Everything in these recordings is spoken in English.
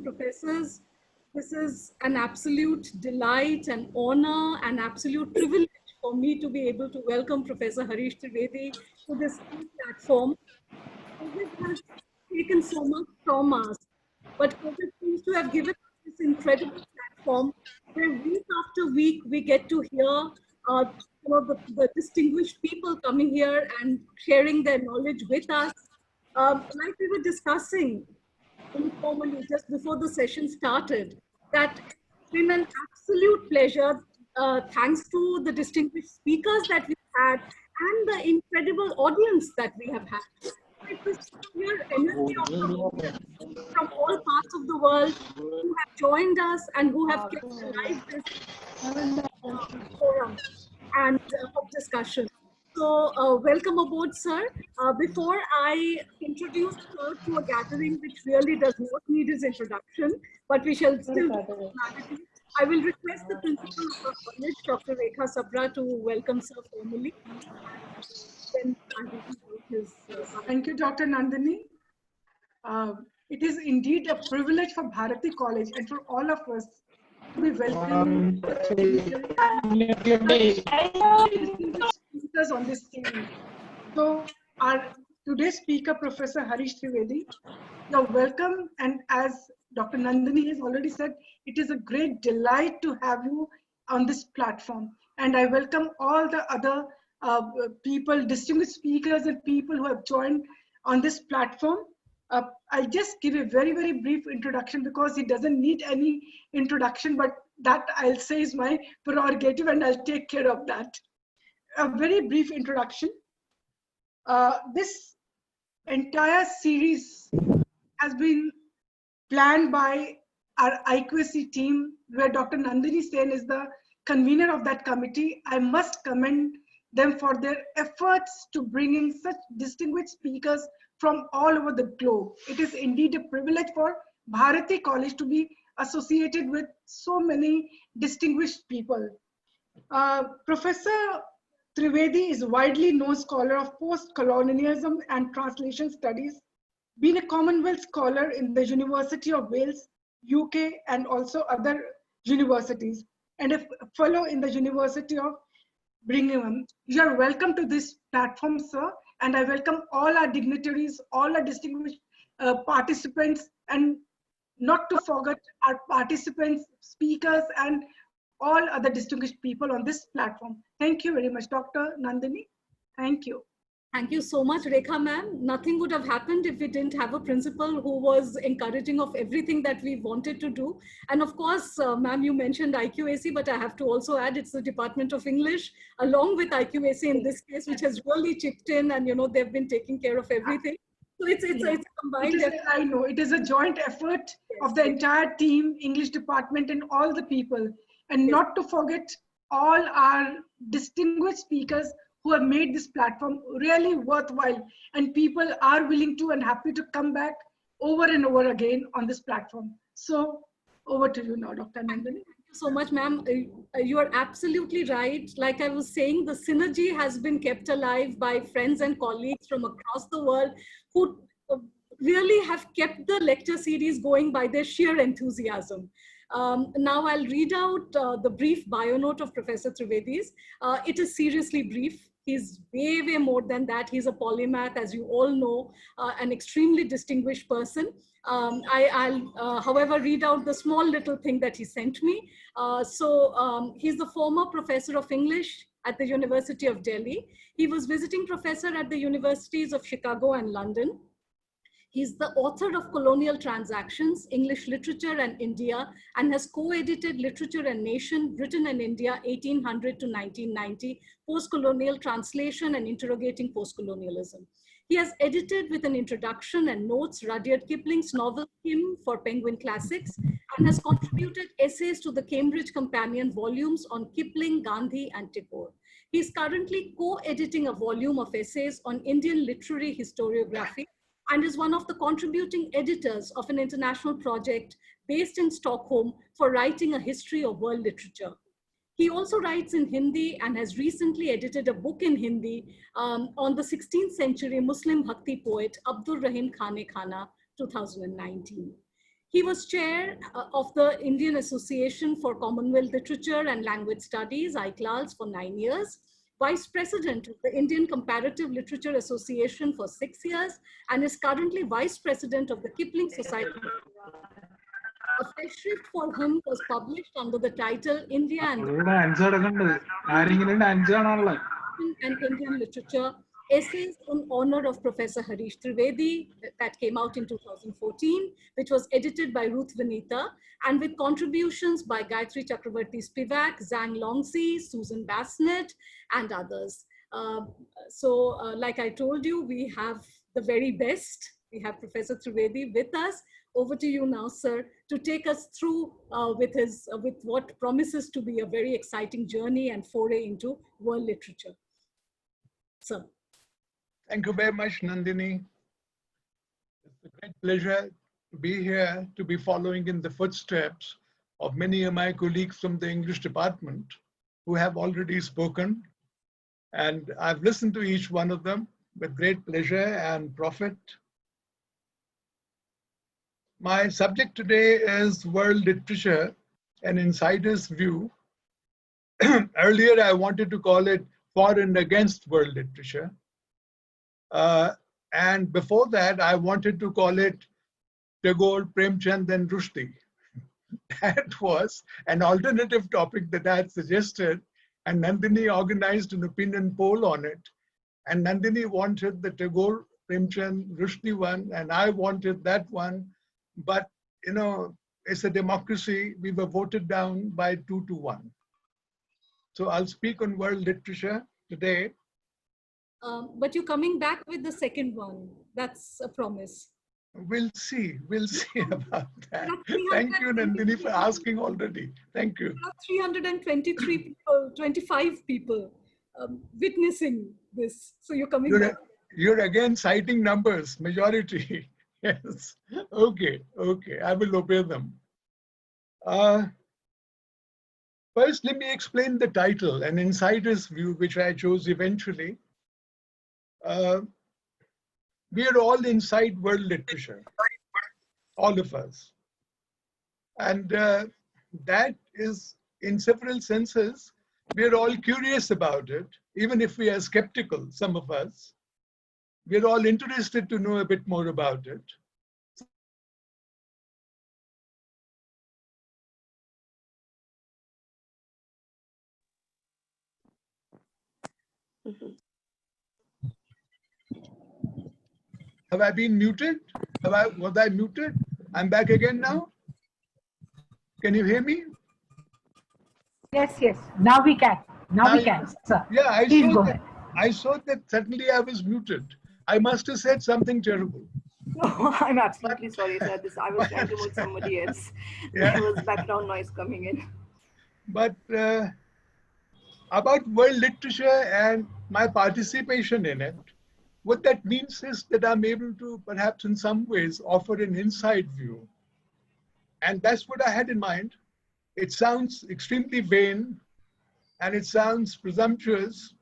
Professors. This is an absolute delight and honor and absolute privilege for me to be able to welcome Professor Harish Trivedi to this platform. COVID has taken so much from us, but COVID seems to have given us this incredible platform where week after week we get to hear the distinguished people coming here and sharing their knowledge with us. Like we were discussing informally just before the session started, that it's been an absolute pleasure, thanks to the distinguished speakers that we've had and the incredible audience that we have had. It's the sheer energy of the audience from all parts of the world who have joined us and who have kept alive this forum and of discussion. So, welcome aboard, sir. Before I introduce sir to a gathering which really does not need his introduction, but we shall still do formality, I will request the principal of our college, Dr. Rekha Sabra, to welcome sir formally. Then I will invite his. Thank you, Dr. Nandini. It is indeed a privilege for Bharati College and for all of us to be welcoming speakers on this stage. So, our today's speaker, Professor Harish Trivedi, you're welcome. And as Dr. Nandini has already said, it is a great delight to have you on this platform. And I welcome all the other people, distinguished speakers and people who have joined on this platform. I'll just give a very, very brief introduction because it doesn't need any introduction, but that I'll say is my prerogative and I'll take care of that. A very brief introduction. This entire series has been planned by our IQAC team, where Dr. Nandini Sen is the convener of that committee. I must commend them for their efforts to bring in such distinguished speakers from all over the globe. It is indeed a privilege for Bharati College to be associated with so many distinguished people. Professor Trivedi is a widely known scholar of post-colonialism and translation studies, been a Commonwealth scholar in the University of Wales, UK, and also other universities, and a fellow in the University of Birmingham. You are welcome to this platform, sir, and I welcome all our dignitaries, all our distinguished participants, and not to forget our participants, speakers, and all other distinguished people on this platform. Thank you very much, Dr. Nandini. Thank you. Thank you so much, Rekha ma'am. Nothing would have happened if we didn't have a principal who was encouraging of everything that we wanted to do. And of course, ma'am, you mentioned IQAC, but I have to also add it's the Department of English, along with IQAC in this case, which has really chipped in and, they've been taking care of everything. So it's a combined effort. I know, it is a joint effort of the entire team, English department, and all the people. And not to forget all our distinguished speakers who have made this platform really worthwhile, and people are willing to and happy to come back over and over again on this platform. So over to you now, Dr. Nandini. Thank you so much, ma'am. You are absolutely right. Like I was saying, the synergy has been kept alive by friends and colleagues from across the world who really have kept the lecture series going by their sheer enthusiasm. Now I'll read out the brief bio note of Professor Trivedi's. It is seriously brief. He's way, way more than that. He's a polymath, as you all know, an extremely distinguished person. I'll, however, read out the small little thing that he sent me. He's the former professor of English at the University of Delhi. He was visiting professor at the universities of Chicago and London. He's the author of Colonial Transactions, English Literature and India, and has co-edited Literature and Nation, Britain and India, 1800 to 1990, Post-Colonial Translation and Interrogating Postcolonialism. He has edited with an introduction and notes Rudyard Kipling's novel Kim for Penguin Classics, and has contributed essays to the Cambridge Companion volumes on Kipling, Gandhi, and Tagore. He is currently co-editing a volume of essays on Indian literary historiography, and is one of the contributing editors of an international project based in Stockholm for writing a history of world literature. He also writes in Hindi and has recently edited a book in Hindi on the 16th century Muslim Bhakti poet Abdur Rahim Khane Khana, 2019. He was chair of the Indian Association for Commonwealth Literature and Language Studies, ICLALS, for 9 years, vice president of the Indian Comparative Literature Association for 6 years, and is currently vice president of the Kipling Society. A feshrift for him was published under the title India and Indian Literature, Essays in Honor of Professor Harish Trivedi, that came out in 2014, which was edited by Ruth Vinita, and with contributions by Gayatri Chakravarti Spivak, Zhang Longzi, Susan Bassnett, and others. Like I told you, we have the very best. We have Professor Trivedi with us. Over to you now, sir, to take us through with what promises to be a very exciting journey and foray into world literature. Sir. Thank you very much, Nandini. It's a great pleasure to be here, to be following in the footsteps of many of my colleagues from the English department who have already spoken. And I've listened to each one of them with great pleasure and profit. My subject today is world literature, an insider's view. Earlier, I wanted to call it for and against world literature. And before that, I wanted to call it Tagore, Premchand, and Rushdie. That was an alternative topic that I had suggested, and Nandini organized an opinion poll on it. And Nandini wanted the Tagore, Premchand, Rushdie one, and I wanted that one. But, you know, it's a democracy. We were voted down by 2-1. So I'll speak on world literature today. But you're coming back with the second one. That's a promise. We'll see about that. Thank you, Nandini, for asking already. Thank you. 323 people, 25 people witnessing this. So you're coming back. You're again citing numbers, majority. Yes. Okay. I will obey them. First, let me explain the title, An Insider's View, which I chose eventually. We are all inside world literature, all of us. And that is, in several senses, we are all curious about it, even if we are skeptical, some of us. We're all interested to know a bit more about it. Have I been muted? Was I muted? I'm back again now. Can you hear me? Yes. Now we can. Now we can, sir. Yeah, I saw that suddenly I was muted. I must have said something terrible. No, I'm absolutely sorry, sir. I was trying to mute somebody else. Yeah. There was background noise coming in. But about world literature and my participation in it, what that means is that I'm able to, perhaps in some ways, offer an inside view. And that's what I had in mind. It sounds extremely vain, and it sounds presumptuous,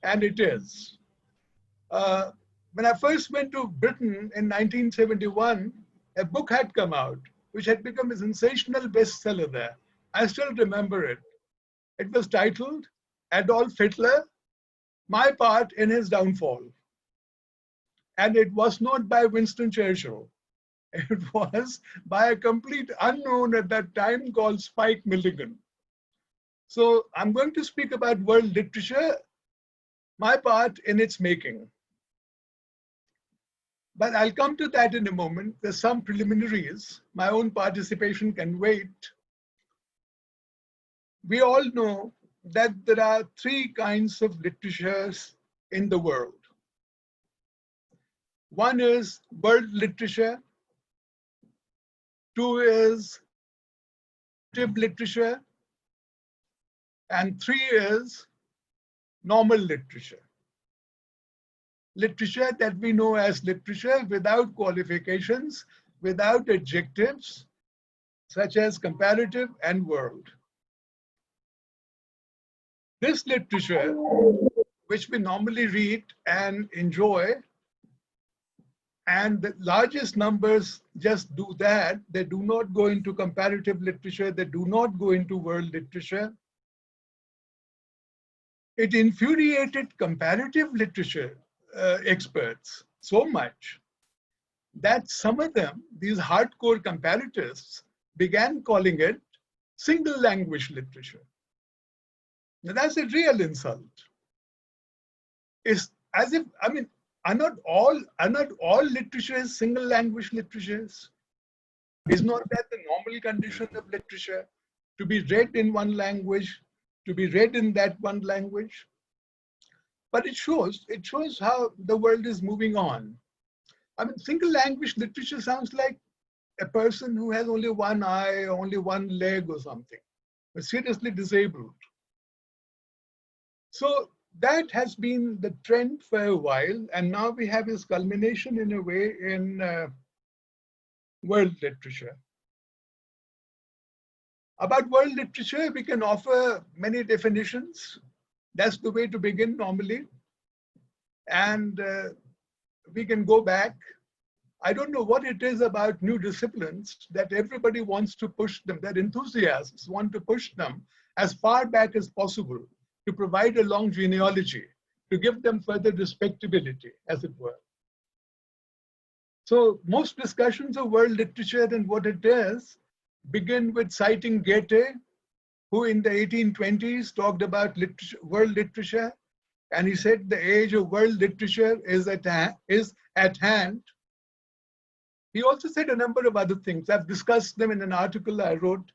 and it is. When I first went to Britain in 1971, a book had come out, which had become a sensational bestseller there. I still remember it. It was titled Adolf Hitler, My Part in His Downfall. And it was not by Winston Churchill. It was by a complete unknown at that time called Spike Milligan. So I'm going to speak about world literature, my part in its making. But I'll come to that in a moment. There's some preliminaries. My own participation can wait. We all know that there are three kinds of literatures in the world. One is world literature. Two is literature. And three is normal literature. Literature that we know as literature without qualifications, without adjectives, such as comparative and world. This literature, which we normally read and enjoy, And the largest numbers just do that. They do not go into comparative literature. They do not go into world literature. It infuriated comparative literature experts so much that some of them, these hardcore comparatists, began calling it single language literature. Now that's a real insult. It's as if, I mean, are not all literatures single language literatures? Is not that the normal condition of literature, to be read in one language, to be read in that one language? But it shows how the world is moving on. I mean, single language literature sounds like a person who has only one eye, only one leg or something, but seriously disabled. So that has been the trend for a while, and now we have its culmination in a way in world literature. About world literature, we can offer many definitions. That's the way to begin normally. And we can go back. I don't know what it is about new disciplines that everybody wants to push them, that enthusiasts want to push them as far back as possible to provide a long genealogy, to give them further respectability, as it were. So most discussions of world literature and what it is begin with citing Goethe, who in the 1820s talked about world literature, and he said the age of world literature is at hand. He also said a number of other things. I've discussed them in an article I wrote.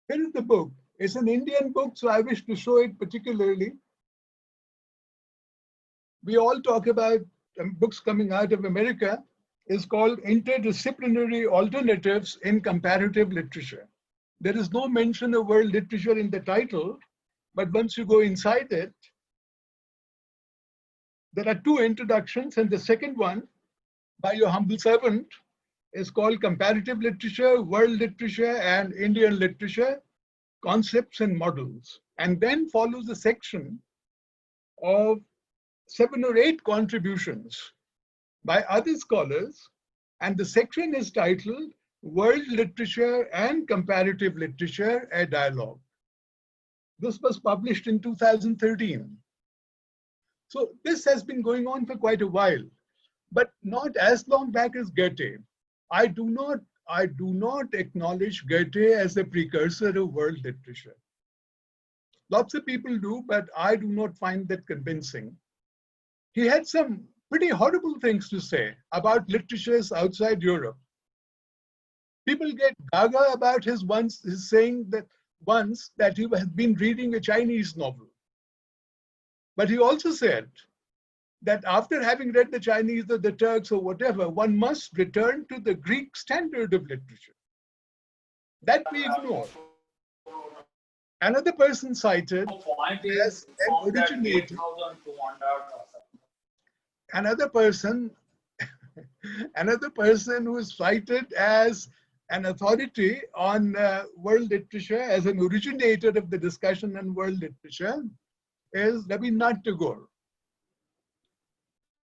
Here is the book. It's an Indian book, so I wish to show it particularly. We all talk about books coming out of America. It's called Interdisciplinary Alternatives in Comparative Literature. There is no mention of world literature in the title, but once you go inside it, there are two introductions, and the second one, by your humble servant, is called Comparative Literature, World Literature, and Indian Literature, Concepts and Models. And then follows a section of 7 or 8 contributions by other scholars, and the section is titled World Literature and Comparative Literature, a Dialogue. This was published in 2013. So this has been going on for quite a while, but not as long back as Goethe. I do not acknowledge Goethe as a precursor of world literature. Lots of people do, but I do not find that convincing. He had some pretty horrible things to say about literatures outside Europe. People get gaga about his saying that once that he had been reading a Chinese novel. But he also said that after having read the Chinese or the Turks or whatever, one must return to the Greek standard of literature. That we ignore. Another person cited as an originator. Another person who is cited as an authority on world literature, as an originator of the discussion on world literature, is Rabindranath Tagore.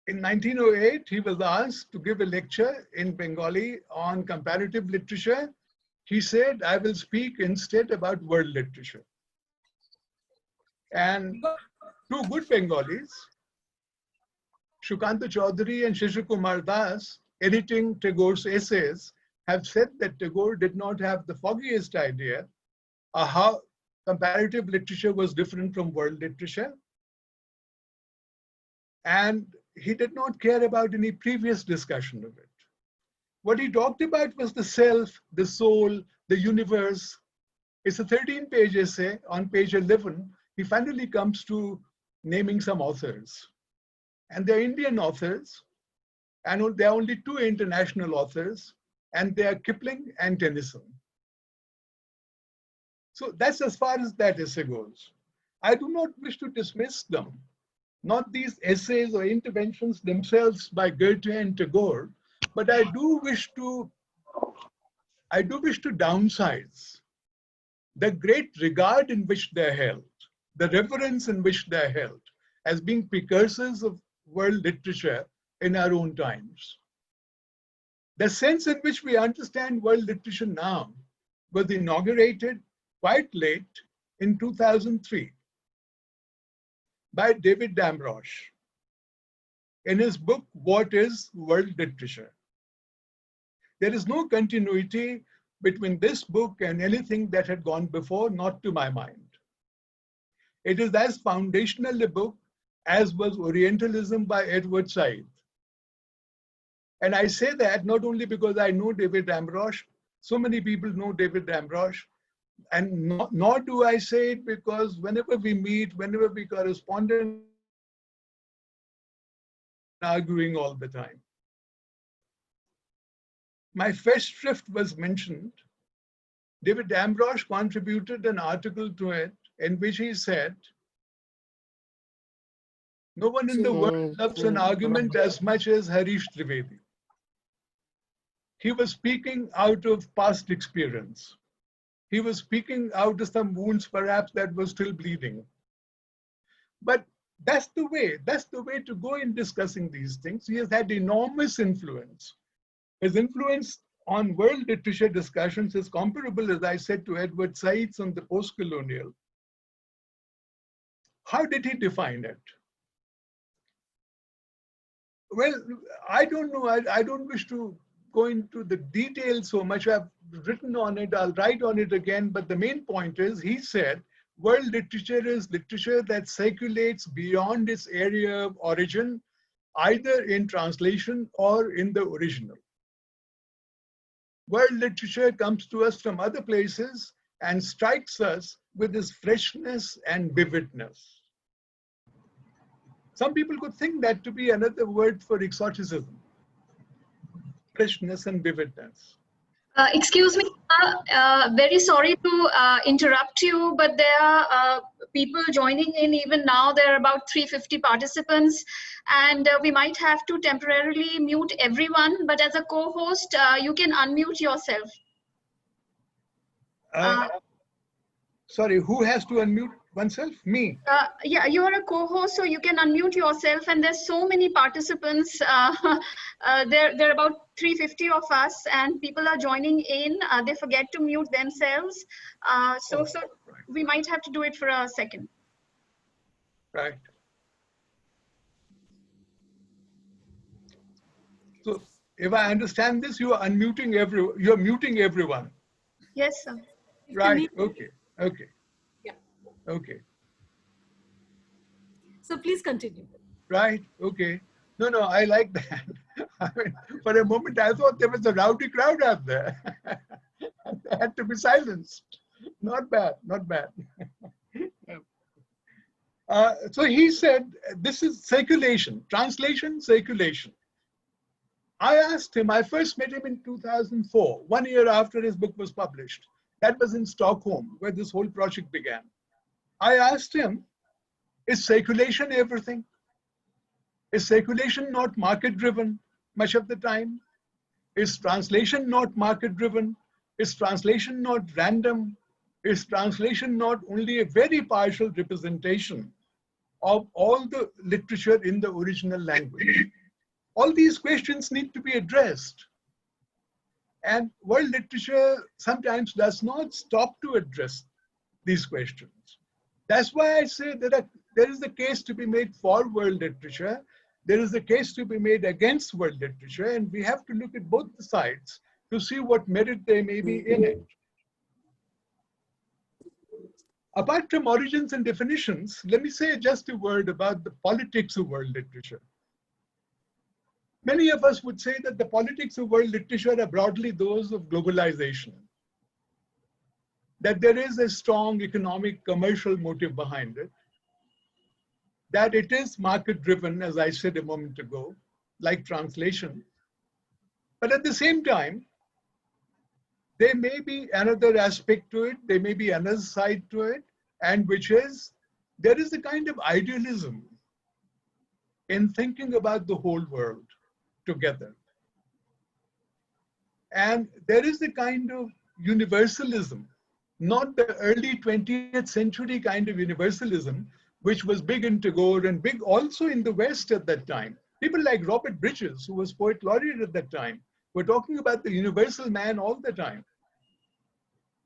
In 1908, he was asked to give a lecture in Bengali on comparative literature. He said, I will speak instead about world literature. And two good Bengalis, Shukanta Chaudhary and Shishir Kumar Das, editing Tagore's essays, have said that Tagore did not have the foggiest idea of how comparative literature was different from world literature. And he did not care about any previous discussion of it. What he talked about was the self, the soul, the universe. It's a 13-page essay. On page 11, he finally comes to naming some authors. And they're Indian authors, and there are only 2 international authors, and they are Kipling and Tennyson. So that's as far as that essay goes. I do not wish to dismiss them, not these essays or interventions themselves by Goethe and Tagore, but I do wish to downsize the great regard in which they're held, the reverence in which they're held as being precursors of world literature in our own times. The sense in which we understand world literature now was inaugurated quite late in 2003 by David Damrosch in his book, What is World Literature? There is no continuity between this book and anything that had gone before, not to my mind. It is as foundational a book as was Orientalism by Edward Said. And I say that not only because I know David Damrosch, so many people know David Damrosch, and nor do I say it because whenever we meet, whenever we correspond, arguing all the time. My Festschrift was mentioned. David Damrosch contributed an article to it in which he said, no one in the world loves an argument as much as Harish Trivedi. He was speaking out of past experience. He was speaking out of some wounds perhaps that were still bleeding. But that's the way to go in discussing these things. He has had enormous influence. His influence on world literature discussions is comparable, as I said, to Edward Said's on the post-colonial. How did he define it? Well, I don't know. I don't wish to go into the details so much. I've written on it. I'll write on it again. But the main point is, he said, world literature is literature that circulates beyond its area of origin, either in translation or in the original. World literature comes to us from other places and strikes us with its freshness and vividness. Some people could think that to be another word for exoticism, freshness and vividness. Excuse me, very sorry to interrupt you, but there are people joining in even now. There are about 350 participants, and we might have to temporarily mute everyone, but as a co-host, you can unmute yourself. Sorry, who has to unmute oneself? Me. Yeah, you are a co-host, so you can unmute yourself, and there's so many participants. There are about 350 of us, and people are joining in. They forget to mute themselves. So we might have to do it for a second. Right. So if I understand this, you are unmuting everyone. You're muting everyone. Yes, sir. Right. Okay. Okay. Yeah. Okay. So please continue. Right. Okay. No, I like that. I mean, for a moment, I thought there was a rowdy crowd out there. They had to be silenced. Not bad. Not bad. So he said, this is circulation, translation, circulation. I asked him, I first met him in 2004, 1 year after his book was published. That was in Stockholm, where this whole project began. I asked him, is circulation everything? Is circulation not market-driven much of the time? Is translation not market-driven? Is translation not random? Is translation not only a very partial representation of all the literature in the original language? All these questions need to be addressed. And world literature sometimes does not stop to address these questions. That's why I say that there is a case to be made for world literature. There is a case to be made against world literature, and we have to look at both the sides to see what merit there may be in it. Apart from origins and definitions, let me say just a word about the politics of world literature. Many of us would say that the politics of world literature are broadly those of globalization, that there is a strong economic, commercial motive behind it, that it is market-driven, as I said a moment ago, like translation. But at the same time, there may be another aspect to it, there may be another side to it, and which is, there is a kind of idealism in thinking about the whole world together. And there is a kind of universalism, not the early 20th century kind of universalism, which was big in Tagore and big also in the West at that time. People like Robert Bridges, who was poet laureate at that time, were talking about the universal man all the time.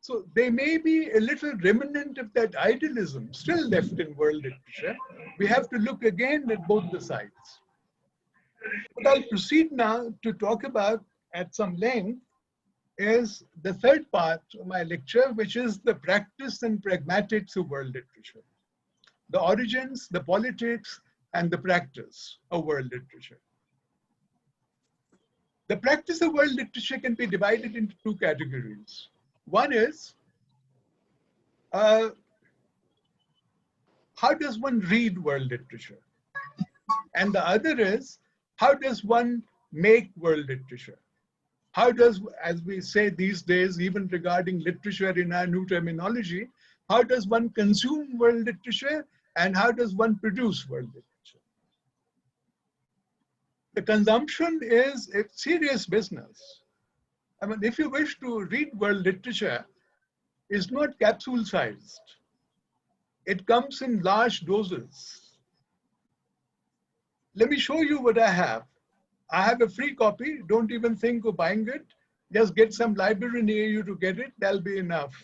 So they may be a little remnant of that idealism still left in world literature. We have to look again at both the sides. What I'll proceed now to talk about at some length is the third part of my lecture, which is the practice and pragmatics of world literature. The origins, the politics, and the practice of world literature. The practice of world literature can be divided into two categories. One is, how does one read world literature? And the other is, how does one make world literature? How does, as we say these days, even regarding literature in our new terminology, how does one consume world literature and how does one produce world literature? The consumption is a serious business. I mean, if you wish to read world literature, it's not capsule sized. It comes in large doses. Let me show you what I have. I have a free copy. Don't even think of buying it. Just get some library near you to get it. That'll be enough.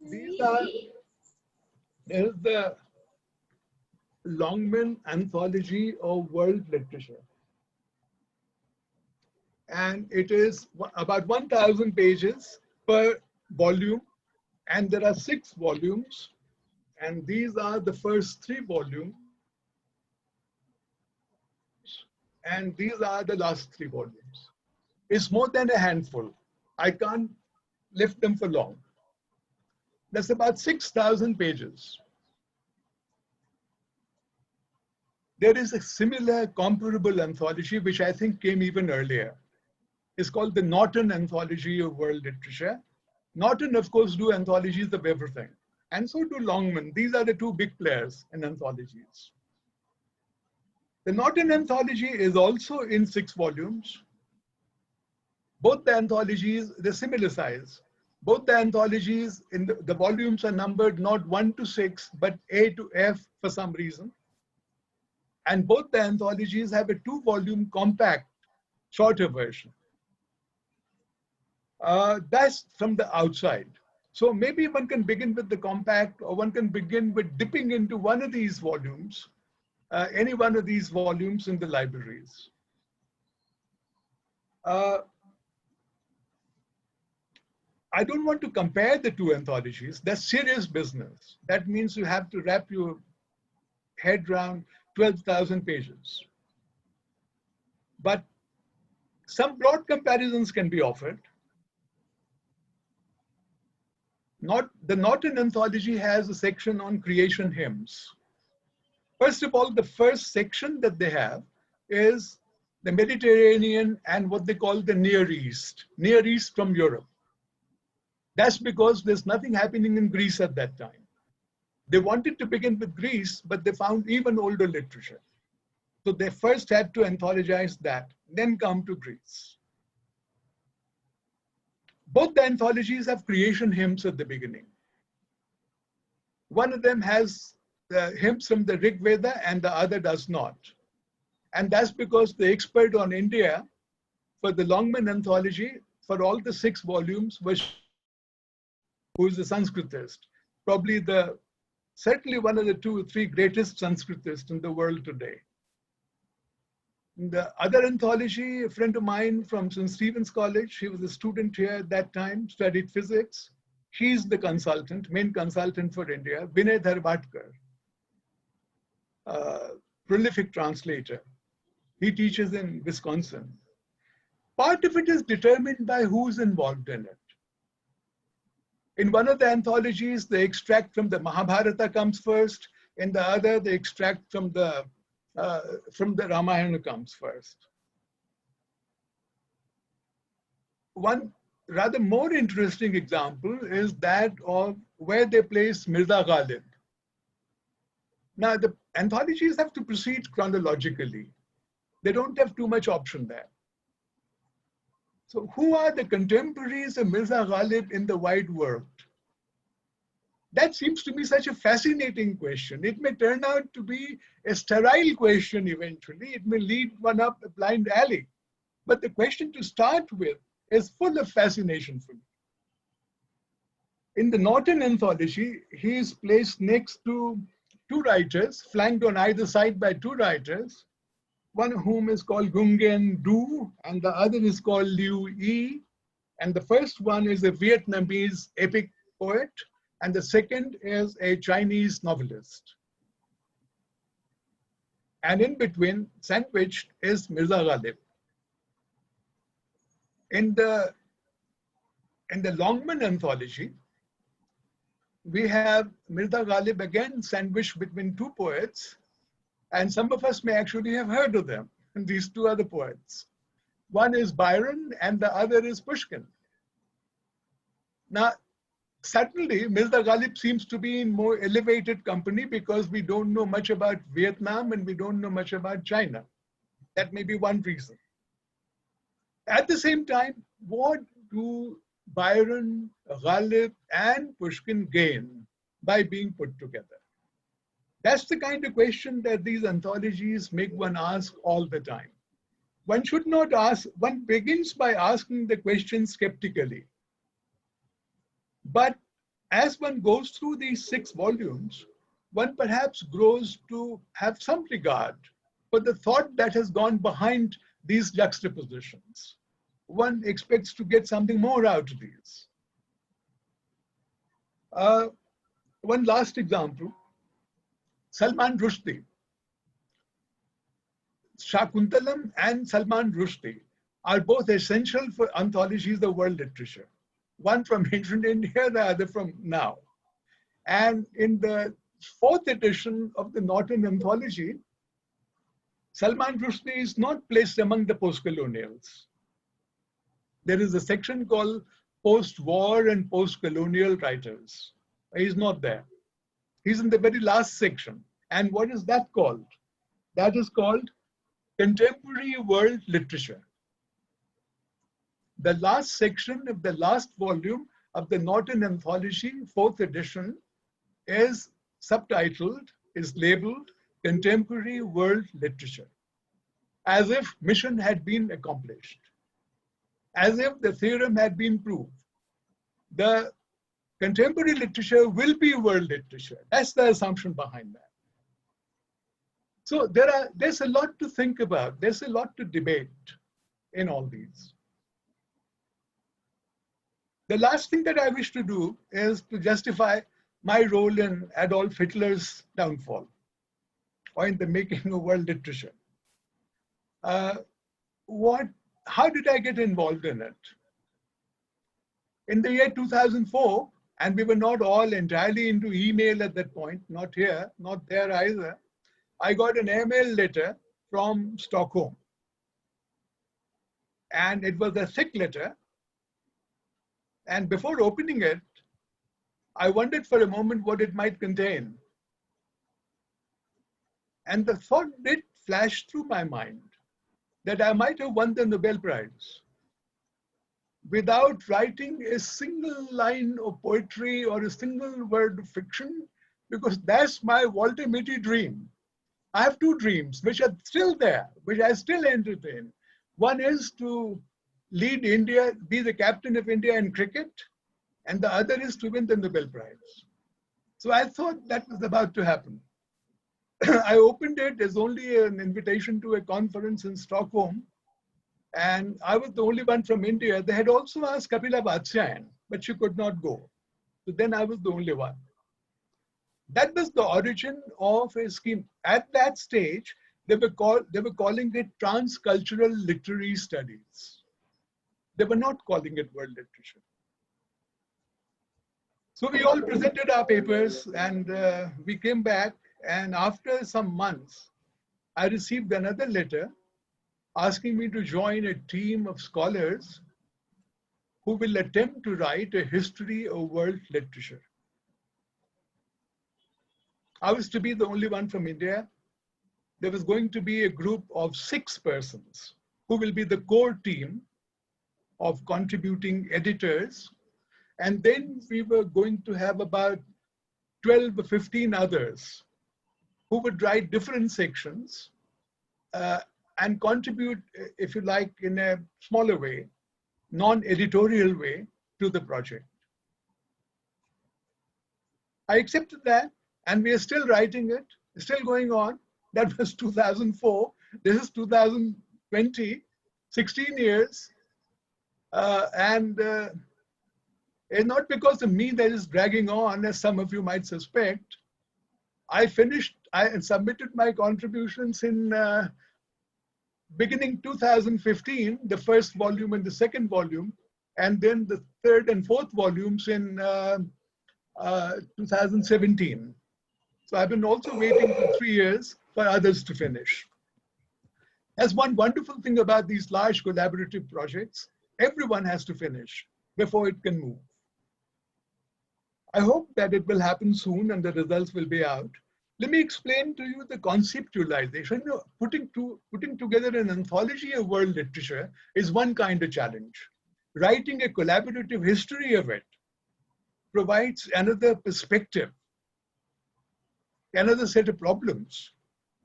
These are, there's the Longman Anthology of World Literature. And it is about 1,000 pages per volume. And there are 6 volumes. And these are the first 3 volumes. And these are the last 3 volumes. It's more than a handful. I can't lift them for long. That's about 6,000 pages. There is a similar comparable anthology, which I think came even earlier. It's called the Norton Anthology of World Literature. Norton, of course, do anthologies of everything. And so do Longman. These are the 2 big players in anthologies. The Norton Anthology is also in 6 volumes. Both the anthologies, they're similar size. Both the anthologies, in the volumes are numbered not 1 to 6, but A to F for some reason. And both the anthologies have a 2-volume compact, shorter version. That's from the outside. So maybe one can begin with the compact, or one can begin with dipping into one of these volumes, any one of these volumes in the libraries. I don't want to compare the 2 anthologies. That's serious business. That means you have to wrap your head around 12,000 pages. But some broad comparisons can be offered. The Norton Anthology has a section on creation hymns. First of all, the first section that they have is the Mediterranean and what they call the Near East from Europe. That's because there's nothing happening in Greece at that time. They wanted to begin with Greece, but they found even older literature. So they first had to anthologize that, then come to Greece. Both the anthologies have creation hymns at the beginning. One of them has the hymns from the Rig Veda and the other does not. And that's because the expert on India for the Longman Anthology, for all the 6 volumes, was who is a Sanskritist, probably certainly one of the 2 or 3 greatest Sanskritists in the world today. The other anthology, a friend of mine from St. Stephen's College, he was a student here at that time, studied physics. He's the consultant, main consultant for India, Vinay Dharbatkar, prolific translator. He teaches in Wisconsin. Part of it is determined by who's involved in it. In one of the anthologies, the extract from the Mahabharata comes first. In the other, the extract from the Ramayana comes first. One rather more interesting example is that of where they place Mirza Ghalib. Now, the anthologies have to proceed chronologically. They don't have too much option there. So who are the contemporaries of Mirza Ghalib in the wide world? That seems to be such a fascinating question. It may turn out to be a sterile question eventually. It may lead one up a blind alley. But the question to start with is full of fascination for me. In the Norton anthology, he is placed next to two writers, flanked on either side by two writers, one of whom is called Nguyen Du, and the other is called Liu Yi. And the first one is a Vietnamese epic poet, and the second is a Chinese novelist. And in between, sandwiched, is Mirza Ghalib. In the Longman anthology, we have Mirza Ghalib again sandwiched between two poets, and some of us may actually have heard of them. And these two other poets. One is Byron and the other is Pushkin. Now, certainly, Mirza Ghalib seems to be in more elevated company because we don't know much about Vietnam and we don't know much about China. That may be one reason. At the same time, what do Byron, Ghalib, and Pushkin gain by being put together? That's the kind of question that these anthologies make one ask all the time. One should not ask, one begins by asking the question skeptically. But as one goes through these 6 volumes, one perhaps grows to have some regard for the thought that has gone behind these juxtapositions. One expects to get something more out of these. One last example, Salman Rushdie. Shakuntalam and Salman Rushdie are both essential for anthologies of world literature. One from ancient India, the other from now. And in the 4th edition of the Norton anthology, Salman Rushdie is not placed among the post-colonials. There is a section called post-war and post-colonial writers. He's not there. He's in the very last section. And what is that called? That is called contemporary world literature. The last section of the last volume of the Norton anthology, 4th edition, is subtitled, is labeled Contemporary World Literature, as if mission had been accomplished, as if the theorem had been proved. The contemporary literature will be world literature. That's the assumption behind that. So there's a lot to think about. There's a lot to debate in all these. The last thing that I wish to do is to justify my role in Adolf Hitler's downfall or in the making of world literature. How did I get involved in it? In the year 2004, and we were not all entirely into email at that point, not here, not there either, I got an email letter from Stockholm. And it was a thick letter. And before opening it, I wondered for a moment what it might contain. And the thought did flash through my mind that I might have won the Nobel Prize without writing a single line of poetry or a single word of fiction, because that's my Walter Mitty dream. I have 2 dreams which are still there, which I still entertain. One is to lead India, be the captain of India in cricket, and the other is to win the Nobel Prize. So I thought that was about to happen. I opened it as only an invitation to a conference in Stockholm, and I was the only one from India. They had also asked Kapila Bhattacharya, but she could not go. So then I was the only one. That was the origin of a scheme. At that stage, they were calling it transcultural literary studies. They were not calling it world literature. So we all presented our papers and we came back, and after some months, I received another letter asking me to join a team of scholars who will attempt to write a history of world literature. I was to be the only one from India. There was going to be a group of 6 persons who will be the core team of contributing editors. And then we were going to have about 12 or 15 others who would write different sections and contribute, if you like, in a smaller way, non-editorial way to the project. I accepted that, and we are still writing it, still going on. That was 2004. This is 2020, 16 years. It's not because of me that is dragging on, as some of you might suspect. I submitted my contributions in beginning 2015, the first volume and the second volume, and then the third and fourth volumes in 2017. So I've been also waiting for 3 years for others to finish. That's one wonderful thing about these large collaborative projects. Everyone has to finish before it can move. I hope that it will happen soon and the results will be out. Let me explain to you the conceptualization. You know, putting together an anthology of world literature is one kind of challenge. Writing a collaborative history of it provides another perspective, another set of problems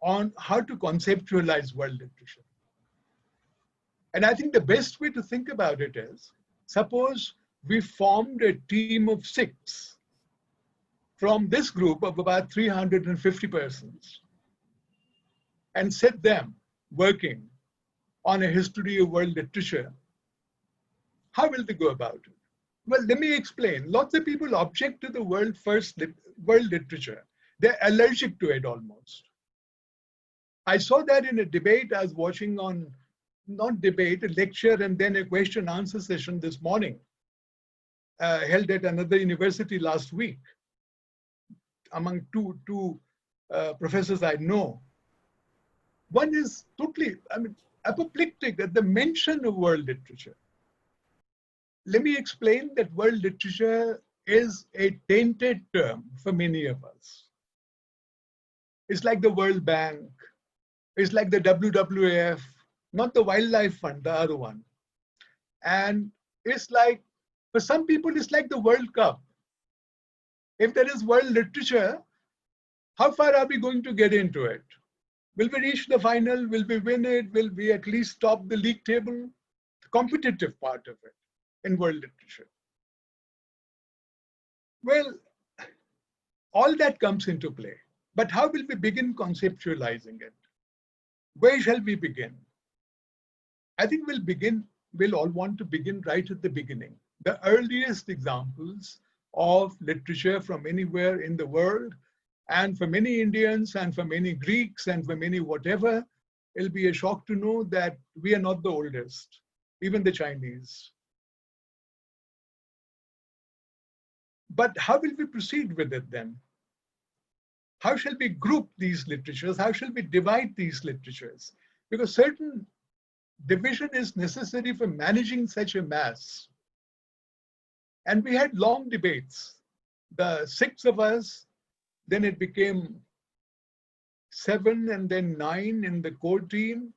on how to conceptualize world literature. And I think the best way to think about it is, suppose we formed a team of 6 from this group of about 350 persons and set them working on a history of world literature. How will they go about it? Well, let me explain. Lots of people object to the world literature. They're allergic to it almost. I saw that in a debate I was watching on, not debate, a lecture and then a question answer session this morning, held at another university last week, among two professors I know. One is totally, apoplectic at the mention of world literature. Let me explain that world literature is a tainted term for many of us. It's like the World Bank, it's like the WWF, not the Wildlife Fund, the other one. And it's like, for some people, it's like the World Cup. If there is world literature, how far are we going to get into it? Will we reach the final? Will we win it? Will we at least top the league table? The competitive part of it in world literature. Well, all that comes into play. But how will we begin conceptualizing it? Where shall we begin? I think we'll all want to begin right at the beginning. The earliest examples of literature from anywhere in the world, and for many Indians and for many Greeks and for many whatever, it'll be a shock to know that we are not the oldest, even the Chinese. But how will we proceed with it then? How shall we group these literatures? How shall we divide these literatures? Because certain division is necessary for managing such a mass. And we had long debates. The 6 of us, then it became 7 and then 9 in the core team.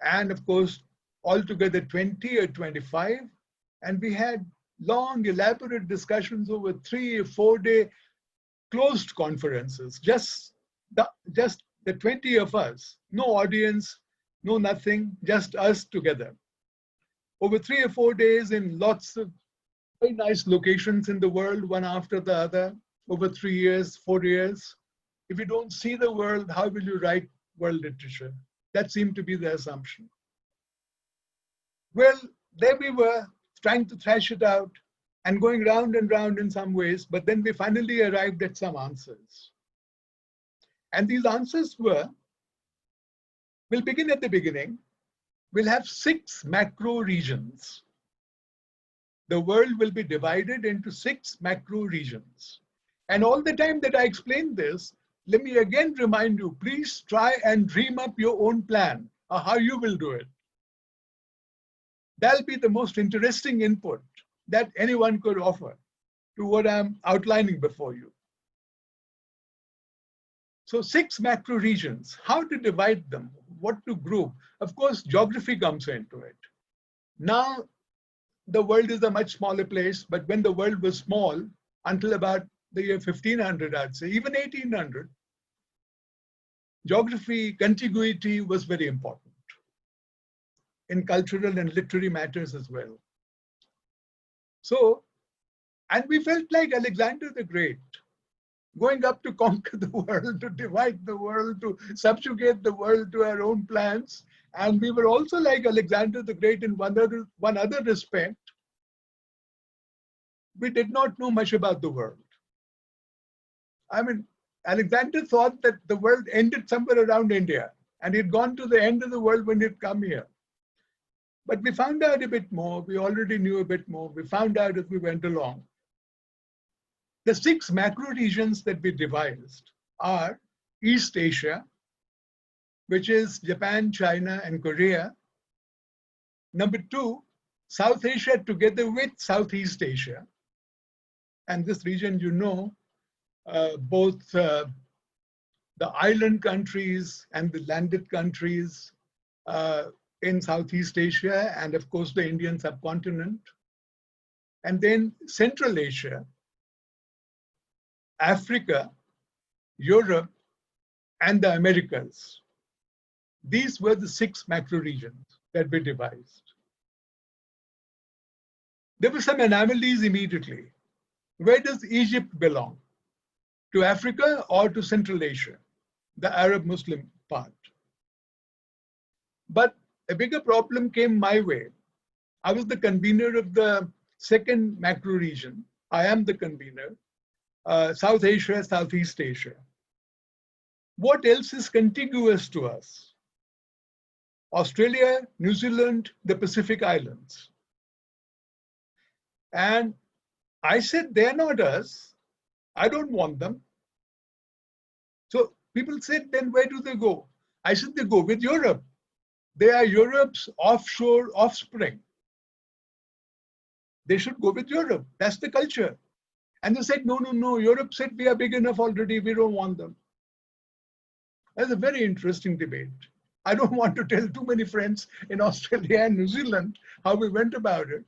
And of course, altogether 20 or 25. And we had long, elaborate discussions over 3 or 4 day closed conferences, just the 20 of us, no audience, no nothing, just us together. Over 3 or 4 days in lots of very nice locations in the world, one after the other, over 3 years, 4 years. If you don't see the world, how will you write world literature? That seemed to be the assumption. Well, there we were, trying to thrash it out and going round and round in some ways, but then we finally arrived at some answers. And these answers were, we'll begin at the beginning. We'll have 6 macro regions. The world will be divided into 6 macro regions. And all the time that I explain this, let me again remind you, please try and dream up your own plan of how you will do it. That'll be the most interesting input that anyone could offer to what I'm outlining before you. So 6 macro regions, how to divide them, what to group. Of course, geography comes into it. Now, the world is a much smaller place, but when the world was small, until about the year 1500, I'd say, even 1800, geography, contiguity was very important in cultural and literary matters as well. So, and we felt like Alexander the Great, going up to conquer the world, to divide the world, to subjugate the world to our own plans. And we were also like Alexander the Great in one other respect. We did not know much about the world. I mean, Alexander thought that the world ended somewhere around India, and he'd gone to the end of the world when he'd come here. But we found out a bit more. We already knew a bit more. We found out as we went along. The 6 macro regions that we devised are East Asia, which is Japan, China, and Korea. Number 2, South Asia together with Southeast Asia. And this region, you know, both the island countries and the landed countries in Southeast Asia, and of course the Indian subcontinent. And then Central Asia, Africa, Europe, and the Americas. These were the 6 macro regions that we devised. There were some anomalies immediately. Where does Egypt belong? To Africa or to Central Asia, the Arab Muslim part? But a bigger problem came my way. I was the convener of the 2nd macro region. I am the convener. South Asia, Southeast Asia. What else is contiguous to us? Australia, New Zealand, the Pacific Islands. And I said, they're not us. I don't want them. So people said, then where do they go? I said, they go with Europe. They are Europe's offshore offspring. They should go with Europe. That's the culture. And they said, no, no, no. Europe said, we are big enough already. We don't want them. That's a very interesting debate. I don't want to tell too many friends in Australia and New Zealand how we went about it.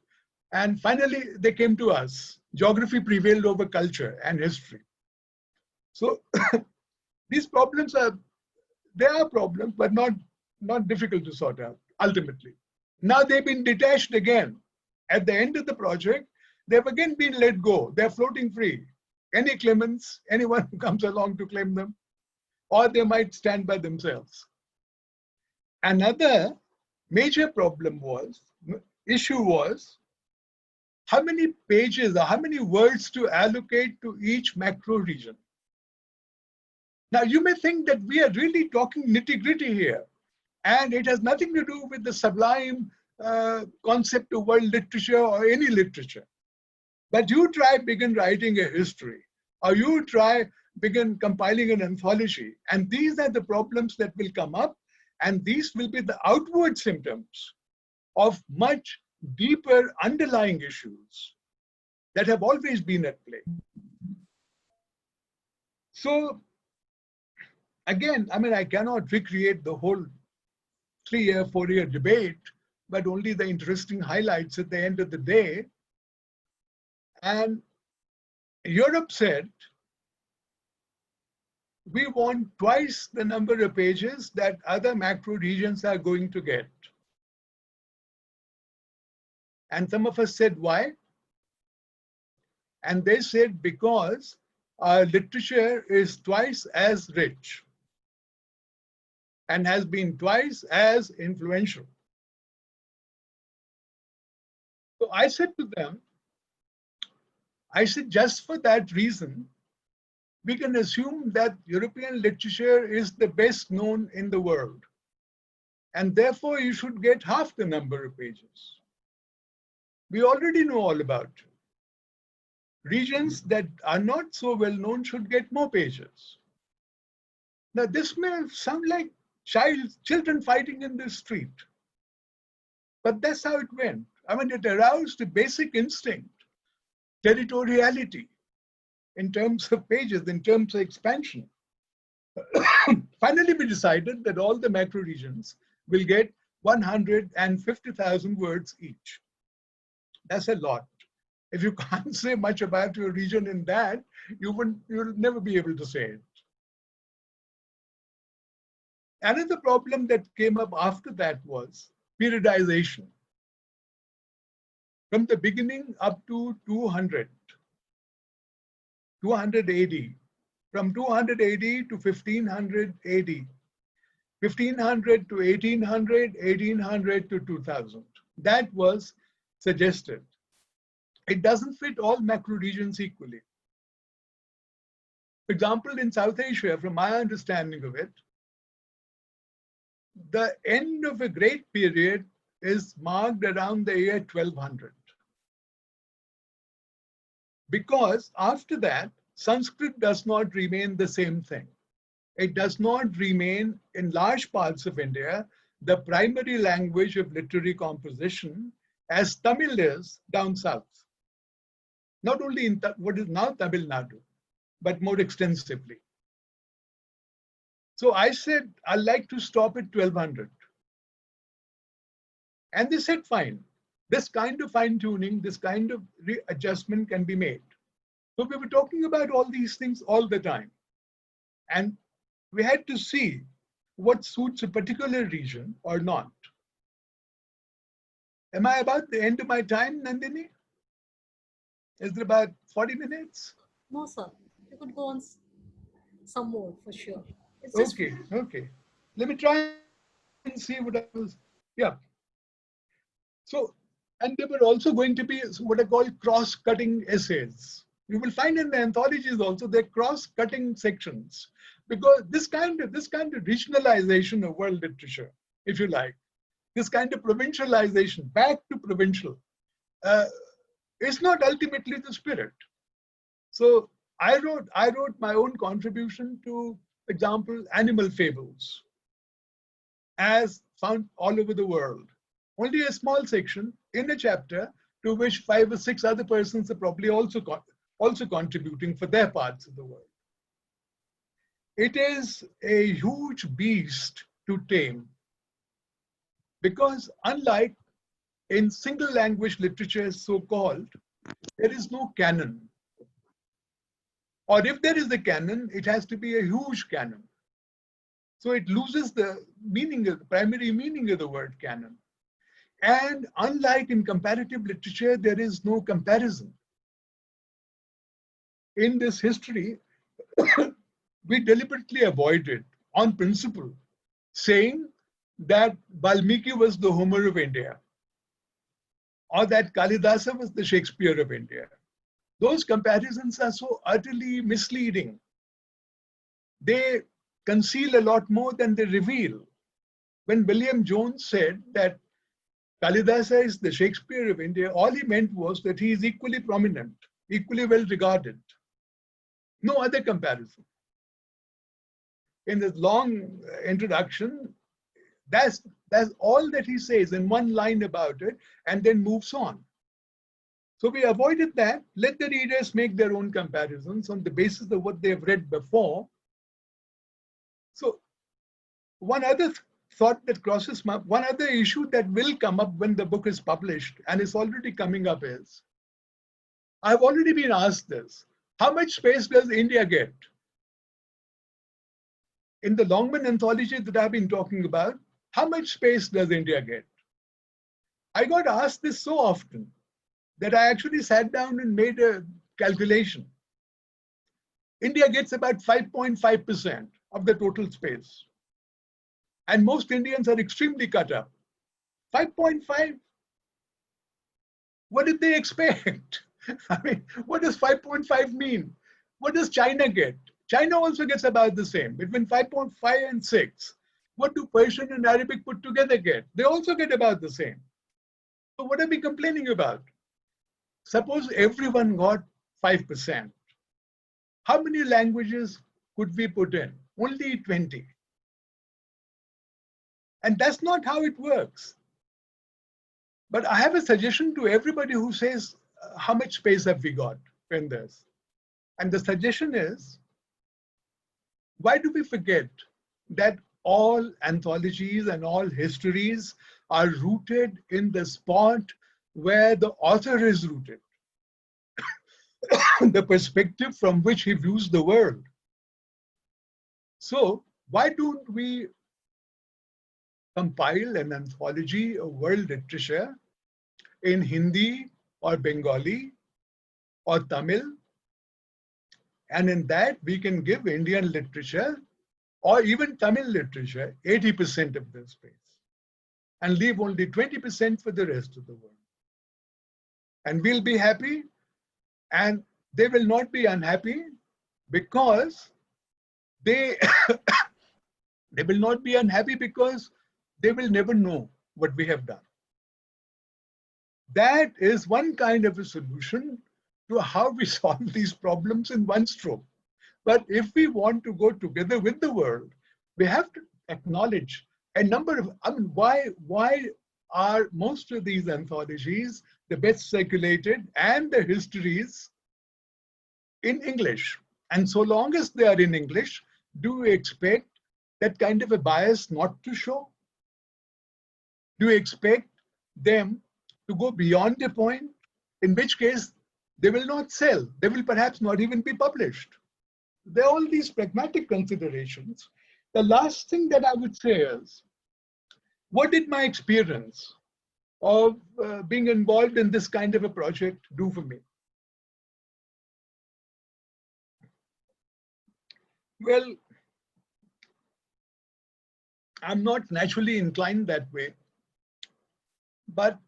And finally, they came to us. Geography prevailed over culture and history. So these problems they are problems, but not difficult to sort out, ultimately. Now they've been detached again. At the end of the project, they've again been let go. They're floating free. Any claimants, anyone who comes along to claim them, or they might stand by themselves. Another major issue was how many pages or how many words to allocate to each macro region. Now you may think that we are really talking nitty-gritty here, and it has nothing to do with the sublime concept of world literature or any literature. But you try begin writing a history, or you try begin compiling an anthology, and these are the problems that will come up, and these will be the outward symptoms of much deeper underlying issues that have always been at play. So again, I mean, I cannot recreate the whole 3-year, 4-year debate, but only the interesting highlights at the end of the day. And Europe said, we want twice the number of pages that other macro regions are going to get. And some of us said, why? And they said, because our literature is twice as rich and has been twice as influential. So I said to them, just for that reason, we can assume that European literature is the best known in the world. And therefore, you should get half the number of pages. We already know all about it. Regions that are not so well known should get more pages. Now, this may sound like children fighting in the street, but that's how it went. I mean, it aroused the basic instinct, territoriality, in terms of pages, in terms of expansion. Finally, we decided that all the macro regions will get 150,000 words each. That's a lot. If you can't say much about your region in that, you'll never be able to say it. Another problem that came up after that was periodization. From the beginning up to 200 AD, from 200 AD to 1500 AD, 1500 to 1800, 1800 to 2000. That was suggested. It doesn't fit all macro regions equally. For example, in South Asia, from my understanding of it, the end of a great period is marked around the year 1200. Because after that, Sanskrit does not remain the same thing. It does not remain, in large parts of India, the primary language of literary composition as Tamil is down south. Not only in what is now Tamil Nadu, but more extensively. So I said, I'd like to stop at 1200. And they said, fine. This kind of fine-tuning, this kind of readjustment can be made. So we were talking about all these things all the time. And we had to see what suits a particular region or not. Am I about the end of my time, Nandini? Is it about 40 minutes? No, sir. You could go on some more for sure. It's just Okay, okay. Let me try and see what I was, yeah. So, and there were also going to be what I call cross-cutting essays. You will find in the anthologies also they're cross-cutting sections, because this kind of regionalization of world literature, if you like, this kind of provincialization back to provincial, is not ultimately the spirit. So I wrote my own contribution to, for example, animal fables, as found all over the world. Only a small section in a chapter to which 5 or 6 other persons are probably also contributing for their parts of the world. It is a huge beast to tame, because unlike in single language literature, so-called, there is no canon. Or if there is a canon, it has to be a huge canon. So it loses the meaning, the primary meaning of the word canon. And unlike in comparative literature, there is no comparison. In this history, we deliberately avoided, on principle, saying that Valmiki was the Homer of India, or that Kalidasa was the Shakespeare of India. Those comparisons are so utterly misleading. They conceal a lot more than they reveal. When William Jones said that Kalidasa is the Shakespeare of India, all he meant was that he is equally prominent, equally well regarded. No other comparison. In this long introduction, that's all that he says in one line about it, and then moves on. So we avoided that. Let the readers make their own comparisons on the basis of what they've read before. So one other thought that crosses my, one other issue that will come up when the book is published, and it's already coming up, is, I've already been asked this: how much space does India get? In the Longman anthology that I've been talking about, how much space does India get? I got asked this so often that I actually sat down and made a calculation. India gets about 5.5% of the total space. And most Indians are extremely cut up. 5.5? What did they expect? I mean, what does 5.5 mean? What does China get? China also gets about the same, between 5.5 and 6. What do Persian and Arabic put together get? They also get about the same. So what are we complaining about? Suppose everyone got 5%. How many languages could we put in? Only 20. And that's not how it works. But I have a suggestion to everybody who says, how much space have we got in this? And the suggestion is, why do we forget that all anthologies and all histories are rooted in the spot where the author is rooted? the perspective from which he views the world. So why don't we compile an anthology of world literature in Hindi or Bengali or Tamil, and in that we can give Indian literature or even Tamil literature 80% of the space and leave only 20% for the rest of the world. And we'll be happy, and they will not be unhappy, because they they will not be unhappy because they will never know what we have done. That is one kind of a solution to how we solve these problems in one stroke. But if we want to go together with the world, we have to acknowledge a number of, why are most of these anthologies the best circulated and the histories in English? And so long as they are in English, do we expect that kind of a bias not to show? Do we expect them to go beyond a point, in which case they will not sell, they will perhaps not even be published? There are all these pragmatic considerations. The last thing that I would say is, what did my experience of being involved in this kind of a project do for me? Well, I'm not naturally inclined that way, but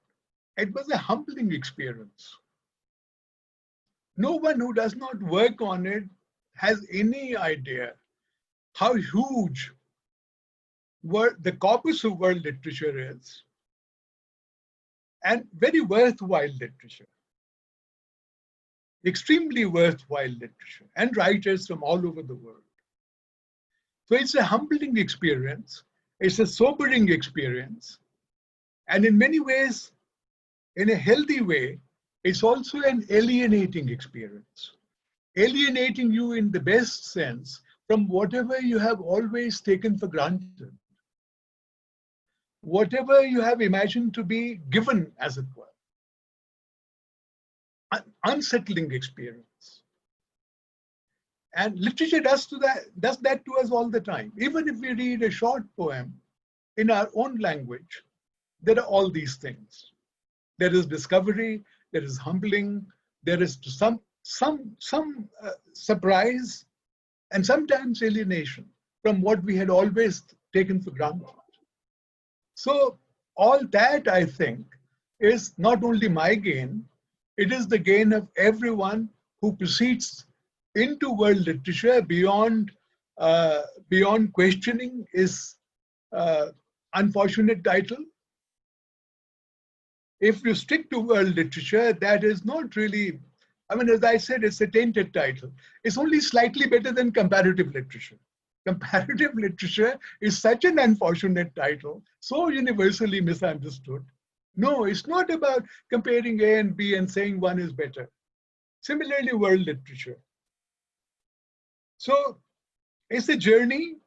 it was a humbling experience. No one who does not work on it has any idea how huge the corpus of world literature is, and very worthwhile literature, extremely worthwhile literature, and writers from all over the world. So it's a humbling experience, it's a sobering experience, and in many ways, in a healthy way, it's also an alienating experience. Alienating you in the best sense from whatever you have always taken for granted, whatever you have imagined to be given, as it were. An unsettling experience. And literature does that to us all the time. Even if we read a short poem in our own language, there are all these things. There is discovery, there is humbling, there is some surprise, and sometimes alienation from what we had always taken for granted. So all that, I think, is not only my gain, it is the gain of everyone who proceeds into world literature beyond questioning its unfortunate title. If you stick to world literature, that is not really, as I said, it's a tainted title. It's only slightly better than comparative literature. Comparative literature is such an unfortunate title, so universally misunderstood. No, it's not about comparing A and B and saying one is better. Similarly, world literature. So it's a journey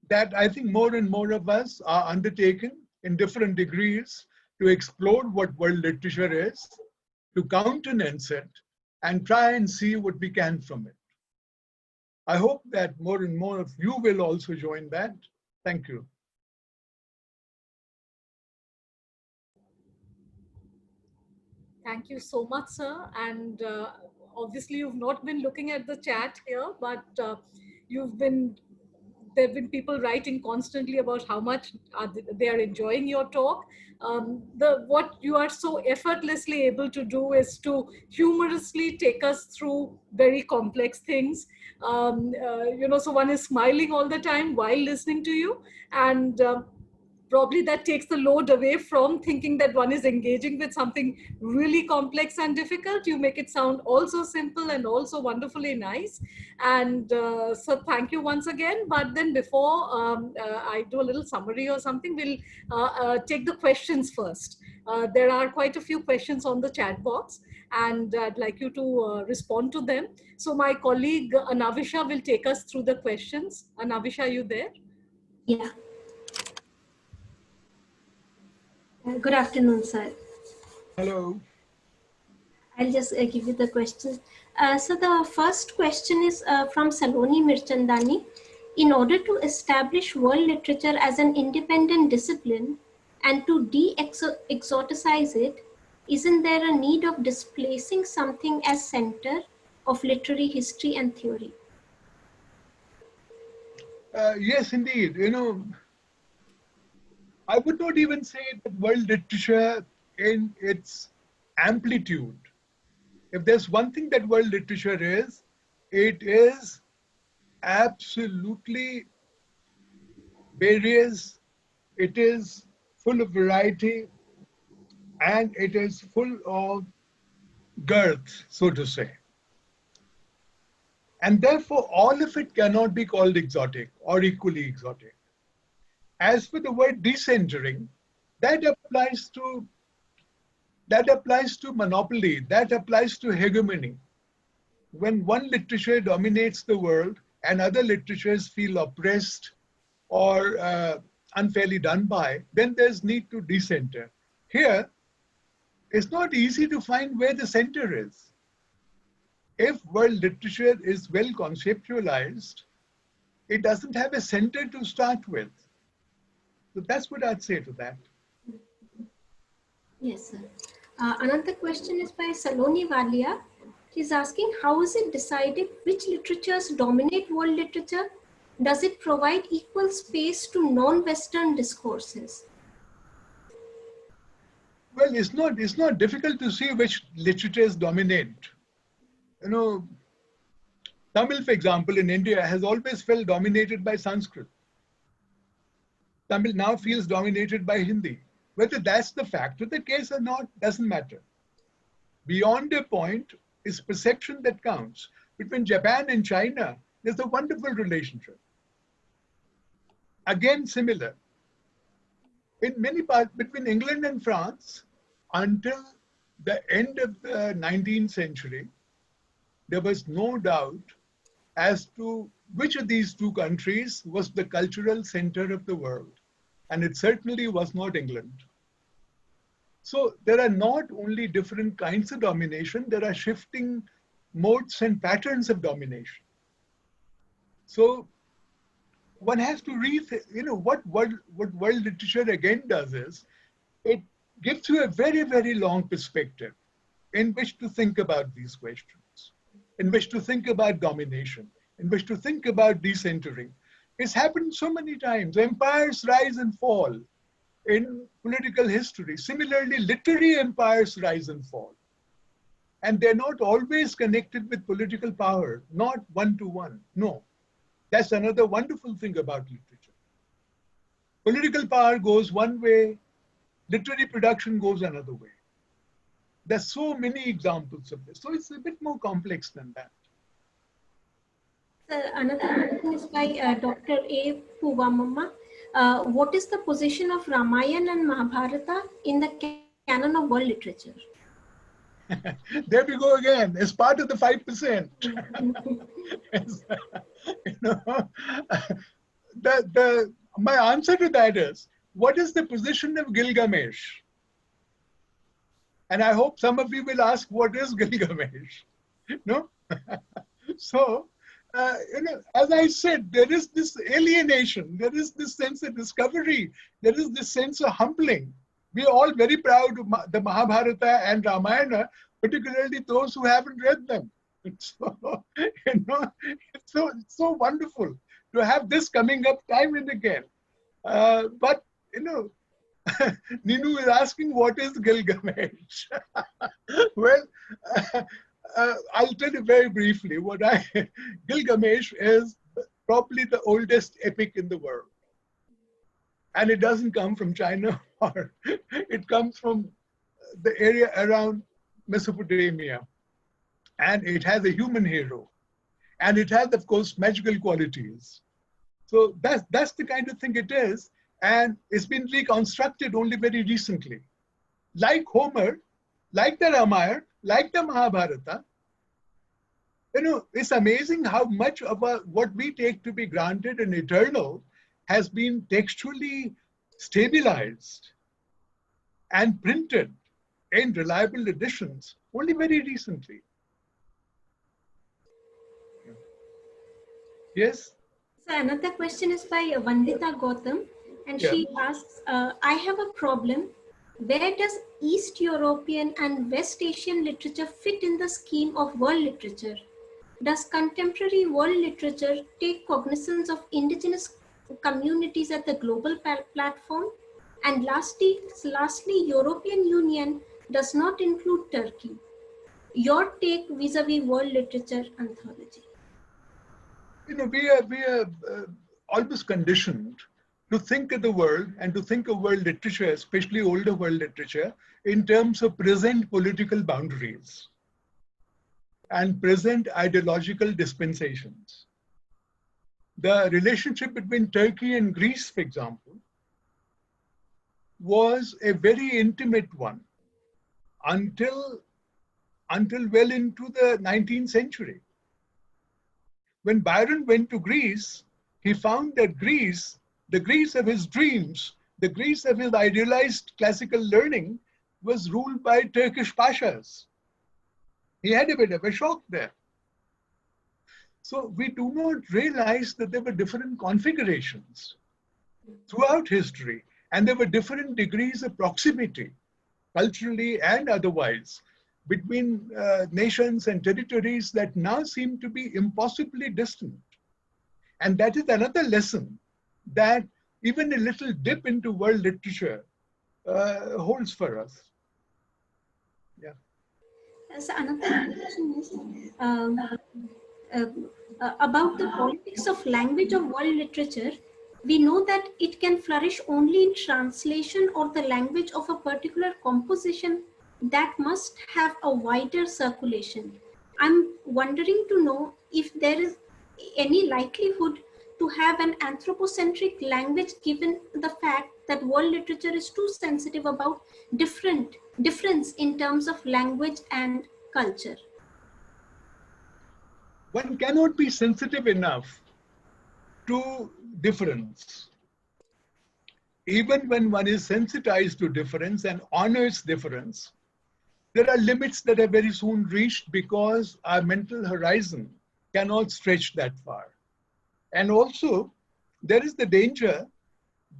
that I think more and more of us are undertaking in different degrees to explore what world literature is, to countenance it, and try and see what we can from it. I hope that more and more of you will also join that. Thank you. Thank you so much, sir. And obviously, you've not been looking at the chat here, but there have been people writing constantly about how much they are enjoying your talk. What you are so effortlessly able to do is to humorously take us through very complex things. So one is smiling all the time while listening to you, and probably that takes the load away from thinking that one is engaging with something really complex and difficult. You make it sound also simple and also wonderfully nice. And so thank you once again. But then before I do a little summary or something, we'll take the questions first. There are quite a few questions on the chat box, and I'd like you to respond to them. So my colleague Anavisha will take us through the questions. Anavisha, are you there? Yeah. Good afternoon, sir. Hello. I'll just give you the questions. So the first question is from Saloni Mirchandani. In order to establish world literature as an independent discipline and to de-exoticize it, isn't there a need of displacing something as center of literary history and theory? Yes, indeed. I would not even say that world literature in its amplitude. If there's one thing that world literature is, it is absolutely various, it is full of variety, and it is full of girth, so to say. And therefore, all of it cannot be called exotic or equally exotic. As for the word decentering, that applies to monopoly, that applies to hegemony. When one literature dominates the world and other literatures feel oppressed or unfairly done by, then there's need to decenter. Here, it's not easy to find where the center is. If world literature is well conceptualized, it doesn't have a center to start with. So that's what I'd say to that. Yes, sir. Another question is by Saloni Walia. She's asking, how is it decided which literatures dominate world literature? Does it provide equal space to non-Western discourses? Well, it's not difficult to see which literatures dominate. Tamil, for example, in India has always felt dominated by Sanskrit. Tamil now feels dominated by Hindi. Whether that's the fact of the case or not doesn't matter. Beyond a point is perception that counts. Between Japan and China, there's a wonderful relationship. Again, similar. In many parts, between England and France, until the end of the 19th century, there was no doubt as to which of these two countries was the cultural center of the world. And it certainly was not England. So there are not only different kinds of domination, there are shifting modes and patterns of domination. So one has to what world literature again does is, it gives you a very, very long perspective in which to think about these questions, in which to think about domination, in which to think about decentering. It's happened so many times. Empires rise and fall in political history. Similarly, literary empires rise and fall. And they're not always connected with political power, not one-to-one, no. That's another wonderful thing about literature. Political power goes one way, literary production goes another way. There's so many examples of this. So it's a bit more complex than that. Another question is by Dr. A. Puvamama. What is the position of Ramayana and Mahabharata in the canon of world literature? There we go again. It's part of the 5%. My answer to that is, what is the position of Gilgamesh? And I hope some of you will ask, what is Gilgamesh? No? So, as I said, there is this alienation, there is this sense of discovery, there is this sense of humbling. We are all very proud of the Mahabharata and Ramayana, particularly those who haven't read them. So, it's so wonderful to have this coming up time and again. But, Ninu is asking, what is Gilgamesh? Well, I'll tell you very briefly. Gilgamesh is probably the oldest epic in the world. And it doesn't come from China, or it comes from the area around Mesopotamia. And it has a human hero. And it has, of course, magical qualities. So that's the kind of thing it is. And it's been reconstructed only very recently. Like Homer, like the Ramayana, like the Mahabharata, it's amazing how much of what we take to be granted and eternal has been textually stabilized and printed in reliable editions only very recently. Yes? So another question is by Vandita Gautam, and Yeah. she asks, I have a problem. Where does East European and West Asian literature fit in the scheme of world literature? Does contemporary world literature take cognizance of indigenous communities at the global platform? And lastly, European Union does not include Turkey. Your take vis-a-vis world literature anthology? You know, we are almost conditioned to think of the world and to think of world literature, especially older world literature, in terms of present political boundaries and present ideological dispensations. The relationship between Turkey and Greece, for example, was a very intimate one until well into the 19th century. When Byron went to Greece, he found that Greece, the Greece of his dreams, the Greece of his idealized classical learning, was ruled by Turkish pashas. He had a bit of a shock there. So we do not realize that there were different configurations throughout history, and there were different degrees of proximity, culturally and otherwise, between nations and territories that now seem to be impossibly distant. And that is another lesson that even a little dip into world literature holds for us. Yeah. So another question is uh, about the politics of language of world literature. We know that it can flourish only in translation or the language of a particular composition that must have a wider circulation. I'm wondering to know if there is any likelihood to have an anthropocentric language given the fact that world literature is too sensitive about difference in terms of language and culture. One cannot be sensitive enough to difference. Even when one is sensitized to difference and honors difference, there are limits that are very soon reached because our mental horizon cannot stretch that far. And also, there is the danger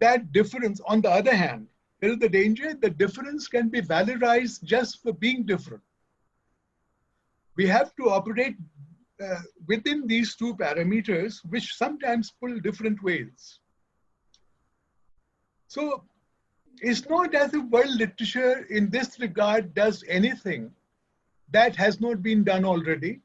that difference, on the other hand, there is the danger that difference can be valorized just for being different. We have to operate within these two parameters, which sometimes pull different ways. So it's not as if world literature in this regard does anything that has not been done already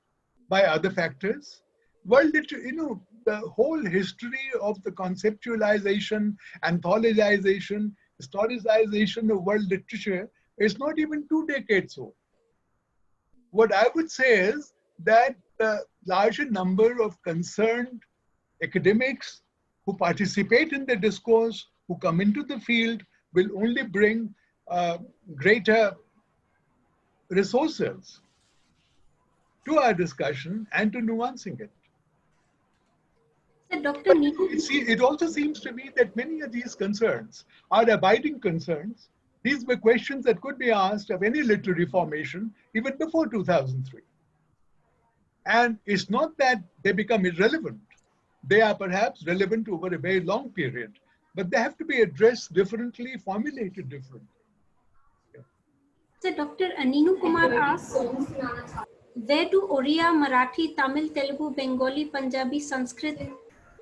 by other factors. World literature, you know, the whole history of the conceptualization, anthologization, historicization of world literature is not even 2 decades old. What I would say is that the larger number of concerned academics who participate in the discourse, who come into the field, will only bring greater resources to our discussion and to nuancing it. So Dr. But Neetu, it also seems to me that many of these concerns are abiding concerns. These were questions that could be asked of any literary formation even before 2003. And it's not that they become irrelevant. They are perhaps relevant over a very long period, but they have to be addressed differently, formulated differently. so Dr. Neenu Kumar asks, where do Oriya, Marathi, Tamil, Telugu, Bengali, Punjabi, Sanskrit,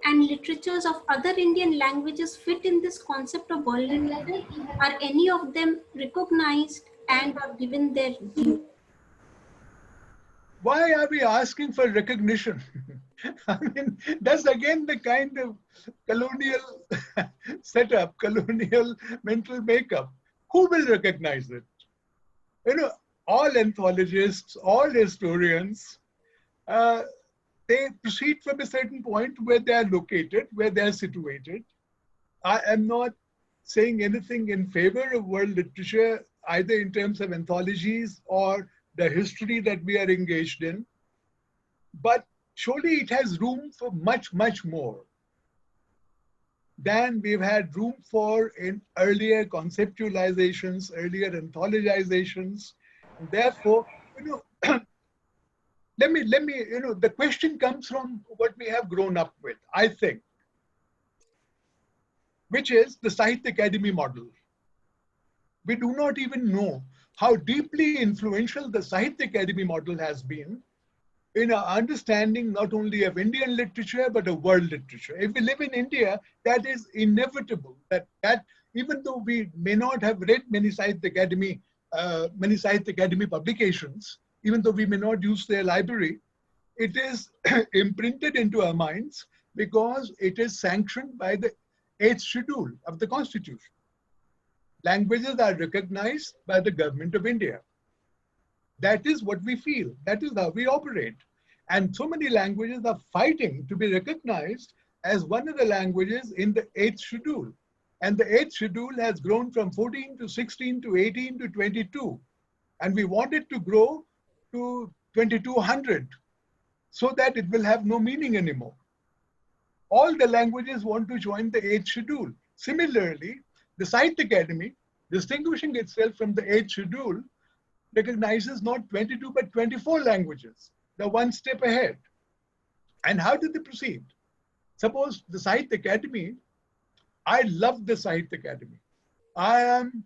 and literatures of other Indian languages fit in this concept of world literature? Are any of them recognized and are given their due? Why are we asking for recognition? I mean, that's again the kind of colonial setup, colonial mental makeup. Who will recognize it? You know, all anthologists, all historians, they proceed from a certain point where they are located, where they are situated. I am not saying anything in favor of world literature, either in terms of anthologies or the history that we are engaged in. But surely it has room for much, much more than we've had room for in earlier conceptualizations, earlier anthologizations. And therefore, you know, let me, you know, the question comes from what we have grown up with, I think, which is the Sahitya Academy model. We do not even know how deeply influential the Sahitya Academy model has been in our understanding not only of Indian literature, but of world literature. If we live in India, that is inevitable, that even though we may not have read many Sahitya Academy publications, even though we may not use their library, it is imprinted into our minds because it is sanctioned by the 8th schedule of the Constitution. Languages are recognized by the government of India. That is what we feel. That is how we operate. And so many languages are fighting to be recognized as one of the languages in the 8th schedule. And the 8th schedule has grown from 14 to 16 to 18 to 22. And we want it to grow to 2200 so that it will have no meaning anymore. All the languages want to join the 8th schedule. Similarly, the Sahitya Academy, distinguishing itself from the 8th schedule, recognizes not 22 but 24 languages. They're one step ahead. And how did they proceed? Suppose the Sahitya Academy, I love the Sahitya Academy. I am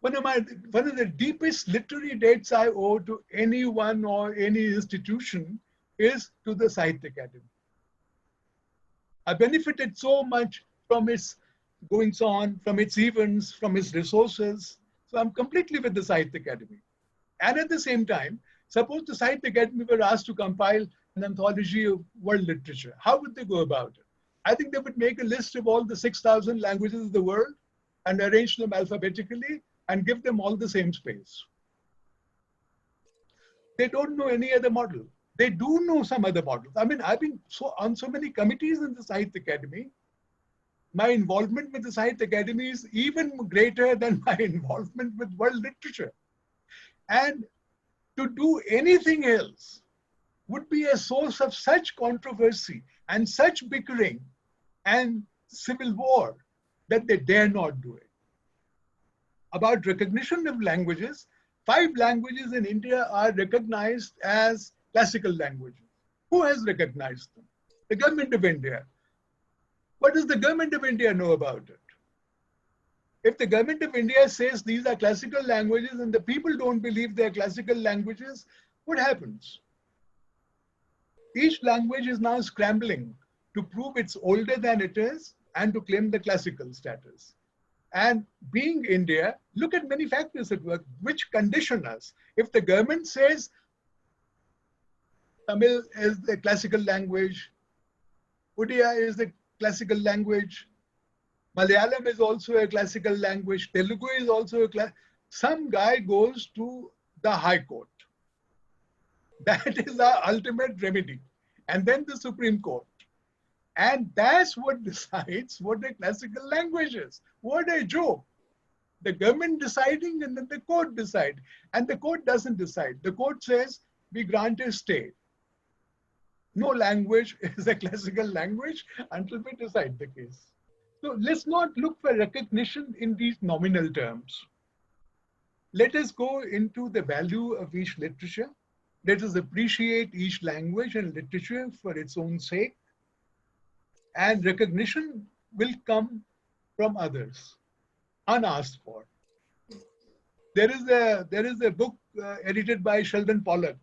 one of the deepest literary debts I owe to anyone or any institution is to the Sahitya Academy. I benefited so much from its goings on, from its events, from its resources. So I'm completely with the Sahitya Academy. And at the same time, suppose the Sahitya Academy were asked to compile an anthology of world literature. How would they go about it? I think they would make a list of all the 6,000 languages of the world and arrange them alphabetically and give them all the same space. They don't know any other model. They do know some other models. I mean, I've been on so many committees in the Sahitya Academy. My involvement with the Sahitya Academy is even greater than my involvement with world literature. And to do anything else would be a source of such controversy and such bickering and civil war that they dare not do it. About recognition of languages, 5 languages in India are recognized as classical languages. Who has recognized them? The government of India. What does the government of India know about it? If the government of India says these are classical languages and the people don't believe they're classical languages, what happens? Each language is now scrambling to prove it's older than it is and to claim the classical status. And being India, look at many factors at work which condition us. If the government says Tamil is the classical language, Odia is the classical language, Malayalam is also a classical language, Telugu is also a some guy goes to the High Court. That is our ultimate remedy. And then the Supreme Court. And that's what decides what a classical language is. What a joke. The government deciding and then the court decide. And the court doesn't decide. The court says, we grant a stay. No language is a classical language until we decide the case. So let's not look for recognition in these nominal terms. Let us go into the value of each literature. Let us appreciate each language and literature for its own sake. And recognition will come from others, unasked for. There is a book edited by Sheldon Pollock,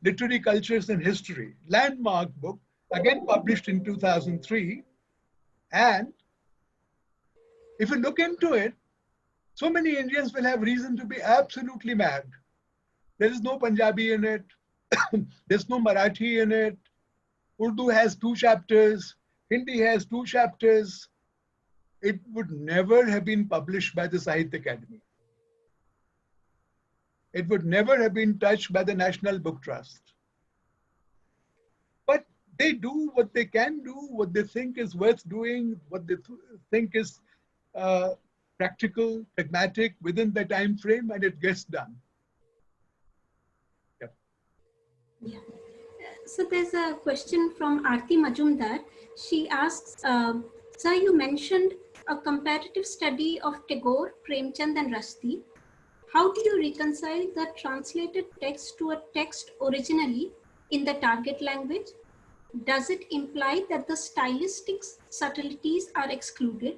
Literary Cultures and History, landmark book, again published in 2003. And if you look into it, so many Indians will have reason to be absolutely mad. There is no Punjabi in it. There's no Marathi in it. Urdu has 2 chapters. Hindi has 2 chapters. It would never have been published by the Sahitya Academy. It would never have been touched by the National Book Trust. But they do what they can do, what they think is worth doing, what they think is practical, pragmatic, within the time frame, and it gets done. Yeah. Yeah. So there's a question from Aarti Majumdar. She asks, sir, you mentioned a comparative study of Tagore, Premchand and Rushdie. how do you reconcile the translated text to a text originally in the target language? Does it imply that the stylistic subtleties are excluded?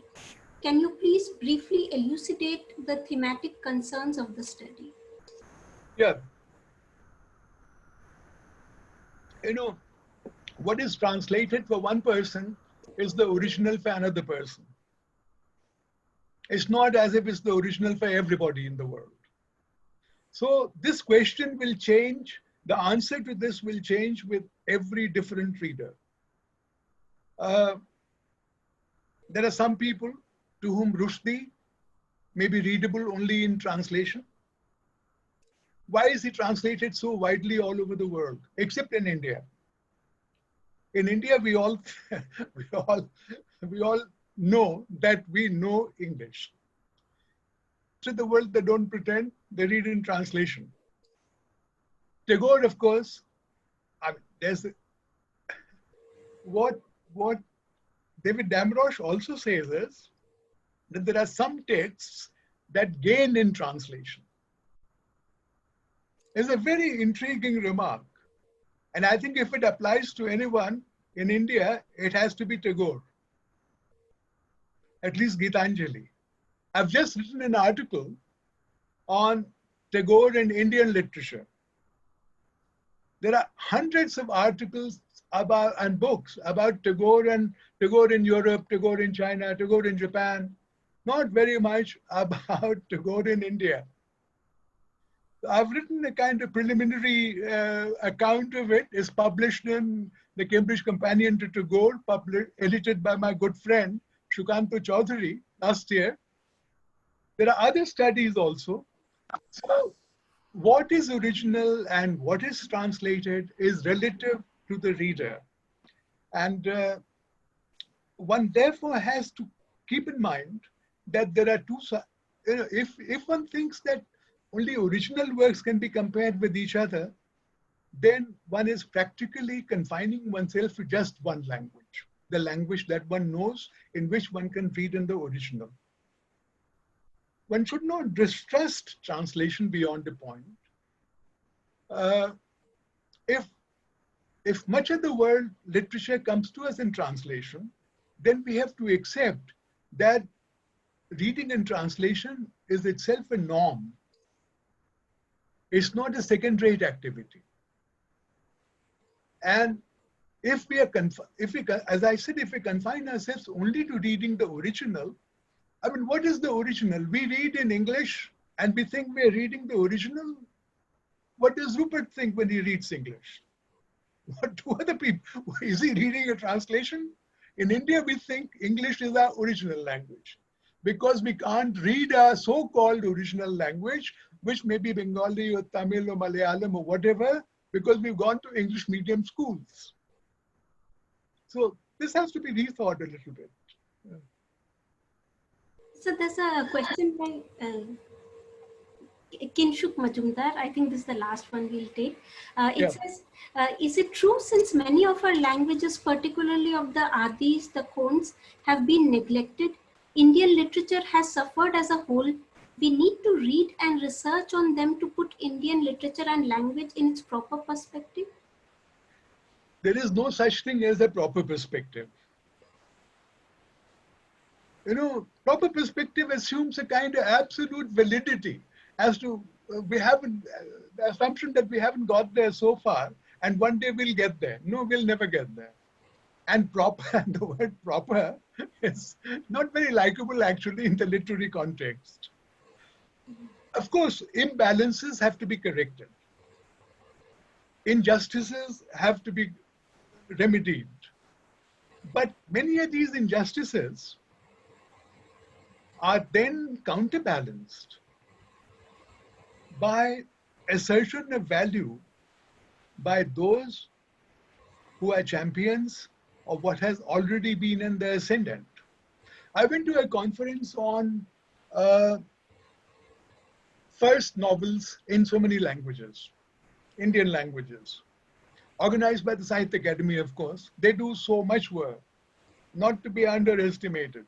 Can you please briefly elucidate the thematic concerns of the study? Yeah. You know, what is translated for one person is the original for another person. It's not as if it's the original for everybody in the world. So this question will change, the answer to this will change with every different reader. There are some people to whom Rushdie may be readable only in translation. Why is he translated so widely all over the world, except in India? In India, we all know that we know English. To the world, they don't pretend, they read in translation. Tagore, of course, I mean, there's what David Damrosch also says is that there are some texts that gain in translation. It's a very intriguing remark. And I think if it applies to anyone in India, it has to be Tagore, at least Gitanjali. I've just written an article on Tagore and Indian literature. There are hundreds of articles about and books about Tagore in Europe, Tagore in China, Tagore in Japan, not very much about Tagore in India. I've written a kind of preliminary account of it. It's published in the Cambridge Companion to Tagore, edited by my good friend, Shukanta Chaudhary, last year. There are other studies also. So what is original and what is translated is relative to the reader. And one therefore has to keep in mind that there are two sides. If one thinks that only original works can be compared with each other, then one is practically confining oneself to just one language, the language that one knows, in which one can read in the original. One should not distrust translation beyond a point. If much of the world literature comes to us in translation, then we have to accept that reading in translation is itself a norm. It's not a second-rate activity. And if we as I said, if we confine ourselves only to reading the original, I mean, what is the original? We read in English and we think we're reading the original. What does Rupert think when he reads English? What do other people, is he reading a translation? In India, we think English is our original language because we can't read our so-called original language, which may be Bengali or Tamil or Malayalam or whatever, because we've gone to English medium schools. So this has to be rethought a little bit. Yeah. So there's a question by Kinshuk Majumdar. I think this is the last one we'll take. It says, is it true since many of our languages, particularly of the Adis, the Khons, have been neglected, Indian literature has suffered as a whole? We need to read and research on them to put Indian literature and language in its proper perspective? There is no such thing as a proper perspective. You know, proper perspective assumes a kind of absolute validity as to we haven't, the assumption that we haven't got there so far and one day we'll get there. No, we'll never get there. And proper, the word proper is not very likable actually in the literary context. Of course, imbalances have to be corrected. Injustices have to be remedied. But many of these injustices are then counterbalanced by assertion of value by those who are champions of what has already been in the ascendant. I went to a conference on first novels in so many languages, Indian languages, organized by the Sahitya Academy, of course. They do so much work, not to be underestimated.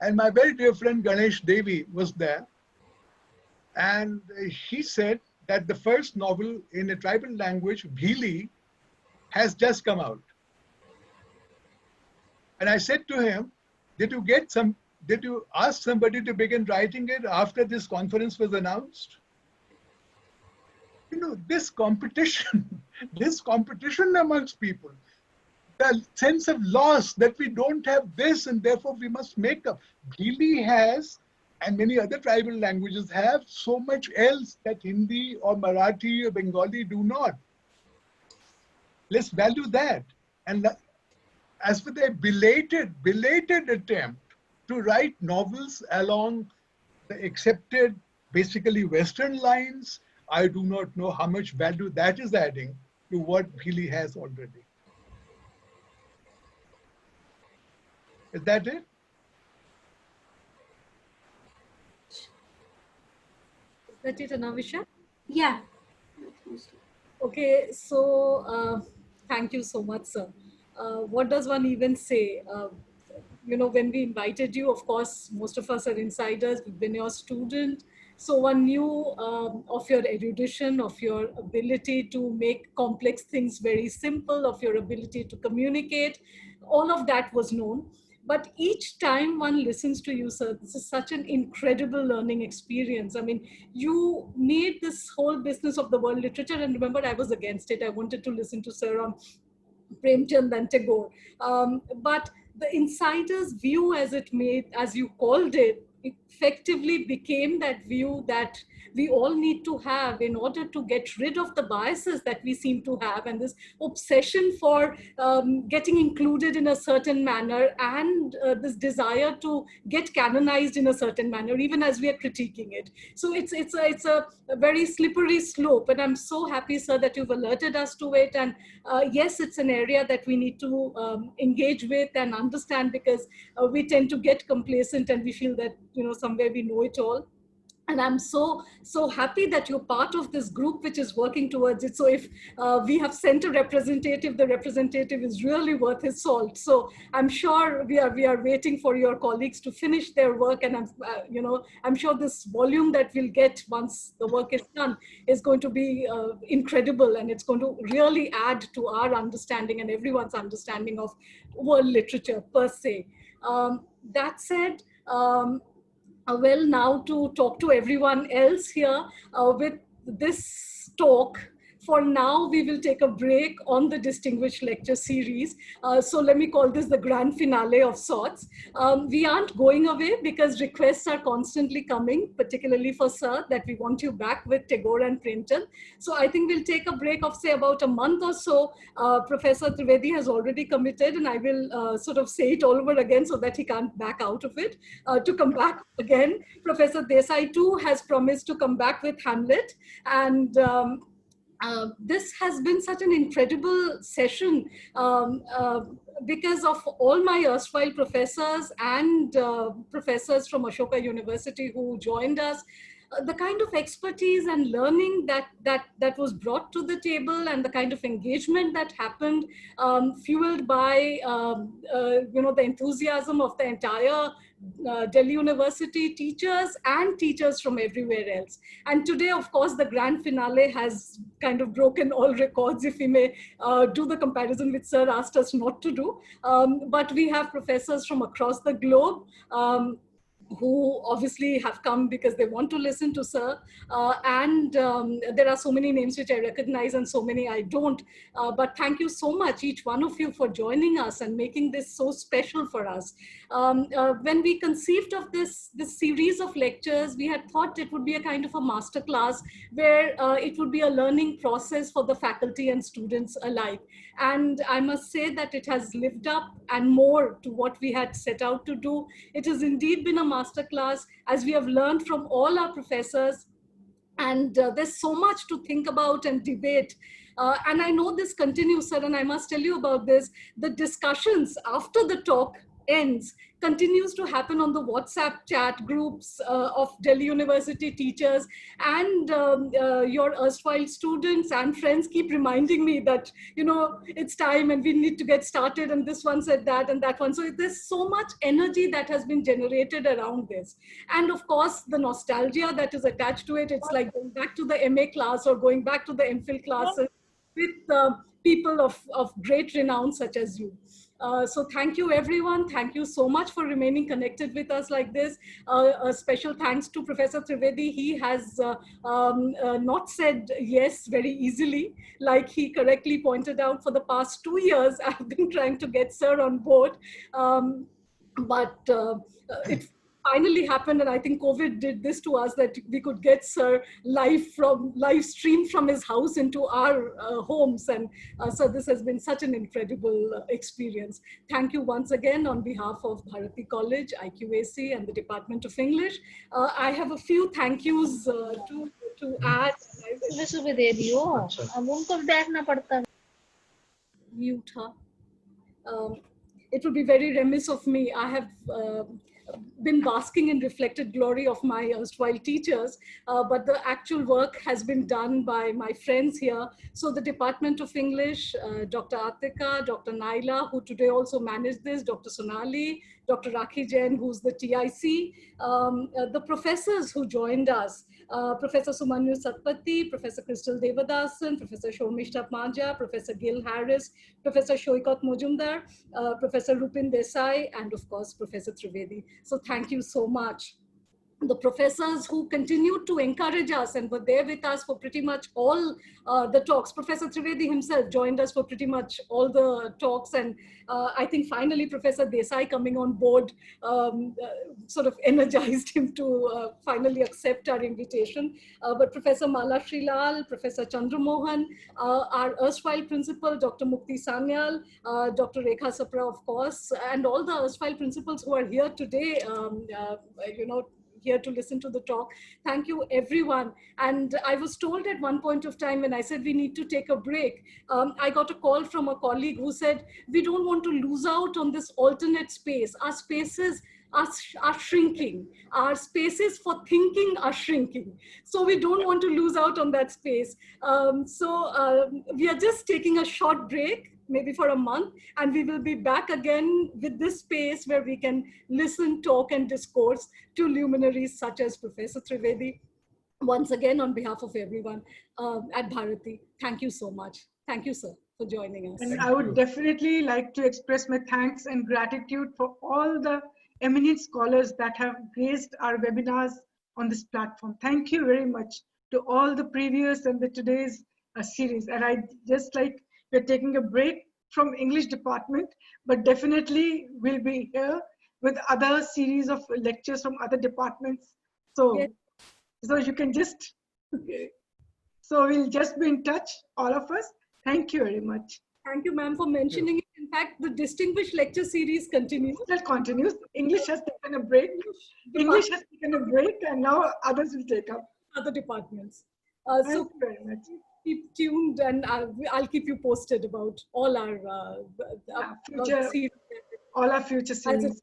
And my very dear friend Ganesh Devi was there. And he said that the first novel in a tribal language, Bhili, has just come out. And I said to him, did you ask somebody to begin writing it after this conference was announced? You know, this competition amongst people, the sense of loss that we don't have this and therefore we must make up. Bhili has, and many other tribal languages have, so much else that Hindi or Marathi or Bengali do not. Let's value that. And as for their belated attempt to write novels along the accepted, basically Western lines, I do not know how much value that is adding to what Bhili has already. Is that it? Is that it, Anavisha? Yeah. Okay, so thank you so much, sir. What does one even say? You know, when we invited you, of course, most of us are insiders. We've been your student. So one knew of your erudition, of your ability to make complex things very simple, of your ability to communicate. All of that was known. But each time one listens to you, sir, this is such an incredible learning experience. I mean, you made this whole business of the world literature, and remember, I was against it. I wanted to listen to sir on Premchand and Tagore. But the insider's view, as it made, as you called it, effectively became that view that we all need to have in order to get rid of the biases that we seem to have, and this obsession for getting included in a certain manner, and this desire to get canonized in a certain manner, even as we are critiquing it. So it's a very slippery slope, and I'm so happy, sir, that you've alerted us to it. And yes, it's an area that we need to engage with and understand, because we tend to get complacent and we feel that, you know, somewhere we know it all. And I'm so happy that you're part of this group which is working towards it. So if we have sent a representative, the representative is really worth his salt. So I'm sure we are waiting for your colleagues to finish their work, and I'm sure this volume that we'll get once the work is done is going to be incredible, and it's going to really add to our understanding and everyone's understanding of world literature per se. That said, well, now to talk to everyone else here with this talk. For now, we will take a break on the Distinguished Lecture Series. So let me call this the grand finale of sorts. We aren't going away because requests are constantly coming, particularly for Sir, that we want you back with Tagore and Premchand. So I think we'll take a break of, say, about a month or so. Professor Trivedi has already committed, and I will sort of say it all over again so that he can't back out of it, to come back again. Professor Desai too has promised to come back with Hamlet. And this has been such an incredible session because of all my erstwhile professors and professors from Ashoka University who joined us. The kind of expertise and learning that was brought to the table, and the kind of engagement that happened, fueled by the enthusiasm of the entire Delhi University teachers and teachers from everywhere else. And today, of course, the grand finale has kind of broken all records, if we may do the comparison which Sir asked us not to do. But we have professors from across the globe who obviously have come because they want to listen to Sir. And there are so many names which I recognize and so many I don't. But thank you so much, each one of you, for joining us and making this so special for us. When we conceived of this series of lectures, we had thought it would be a kind of a masterclass where it would be a learning process for the faculty and students alike. And I must say that it has lived up and more to what we had set out to do. It has indeed been a masterclass, as we have learned from all our professors. And there's so much to think about and debate. And I know this continues, Sir, and I must tell you about this. The discussions after the talk ends continues to happen on the WhatsApp chat groups of Delhi University teachers, and your erstwhile students and friends keep reminding me that, you know, it's time and we need to get started, and this one said that and that one. So there's so much energy that has been generated around this. And of course, the nostalgia that is attached to it, it's like going back to the MA class or going back to the MPhil classes with people of great renown such as you. So thank you, everyone. Thank you so much for remaining connected with us like this. A special thanks to Professor Trivedi. He has not said yes very easily. Like he correctly pointed out, for the past 2 years, I've been trying to get Sir on board. But it finally happened, and I think COVID did this to us, that we could get Sir live stream from his house into our homes. And so this has been such an incredible experience. Thank you once again on behalf of Bharati College, IQAC, and the Department of English. I have a few thank yous to add. Mute her. It would be very remiss of me. I have been basking in reflected glory of my erstwhile teachers, but the actual work has been done by my friends here. So the Department of English, Dr. Atika, Dr. Naila, who today also managed this, Dr. Sonali, Dr. Rakhi Jain, who's the TIC, the professors who joined us, Professor Sumanyu Satpathy, Professor Crystal Devadasan, Professor Shomishta Panja, Professor Gil Harris, Professor Shoikat Mojumdar, Professor Rupin Desai, and of course, Professor Trivedi. So thank you so much. The professors who continued to encourage us and were there with us for pretty much all the talks. Professor Trivedi himself joined us for pretty much all the talks. And I think finally Professor Desai coming on board sort of energized him to finally accept our invitation. But Professor Mala Srilal, Professor Chandramohan, our erstwhile principal, Dr. Mukti Sanyal, Dr. Rekha Sapra, of course, and all the erstwhile principals who are here today, you know, here to listen to the talk. Thank you, everyone. And I was told at one point of time when I said we need to take a break, I got a call from a colleague who said, we don't want to lose out on this alternate space. Our spaces are shrinking. Our spaces for thinking are shrinking. So we don't want to lose out on that space. We are just taking a short break, maybe for a month, and we will be back again with this space where we can listen, talk, and discourse to luminaries such as Professor Trivedi. Once again, on behalf of everyone at Bharati, thank you so much. Thank you, sir, for joining us. And I would definitely like to express my thanks and gratitude for all the eminent scholars that have graced our webinars on this platform. Thank you very much to all the previous and the today's series. And I just like, we're taking a break from English department, but definitely we'll be here with other series of lectures from other departments. So, yes. So you can just, so we'll just be in touch, all of us. Thank you very much. Thank you, ma'am, for mentioning it. In fact, the distinguished lecture series continues. Still continues. English has taken a break. English has taken a break, and now others will take up. Other departments. Thank you very much. Keep tuned, and I'll keep you posted about all our all our future series.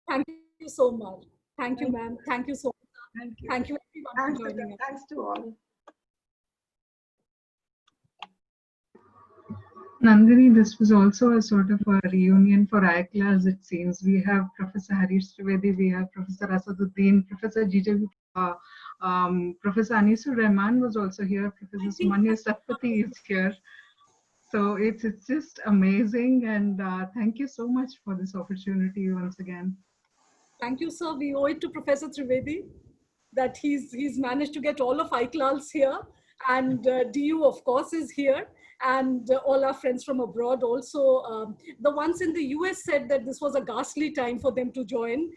Thank you so much. Thank you, ma'am. Thank you so much. Thank you. Thank you, everyone, for joining us. Thanks to all. Nandini, this was also a sort of a reunion for ICLAS, it seems. We have Professor Harish Trivedi, we have Professor Asaduddin, Professor GJ, Professor Anisul Rahman was also here, Professor Sumanyu Satpathy is here. So it's just amazing, and thank you so much for this opportunity once again. Thank you, sir. We owe it to Professor Trivedi that he's managed to get all of ICLAS here, and DU, of course, is here. And all our friends from abroad also. The ones in the US said that this was a ghastly time for them to join.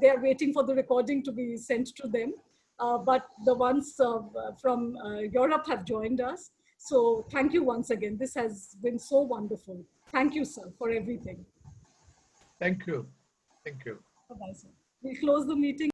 They're waiting for the recording to be sent to them. But the ones from Europe have joined us. So thank you once again. This has been so wonderful. Thank you, sir, for everything. Thank you. Thank you. Bye-bye, sir. We'll close the meeting.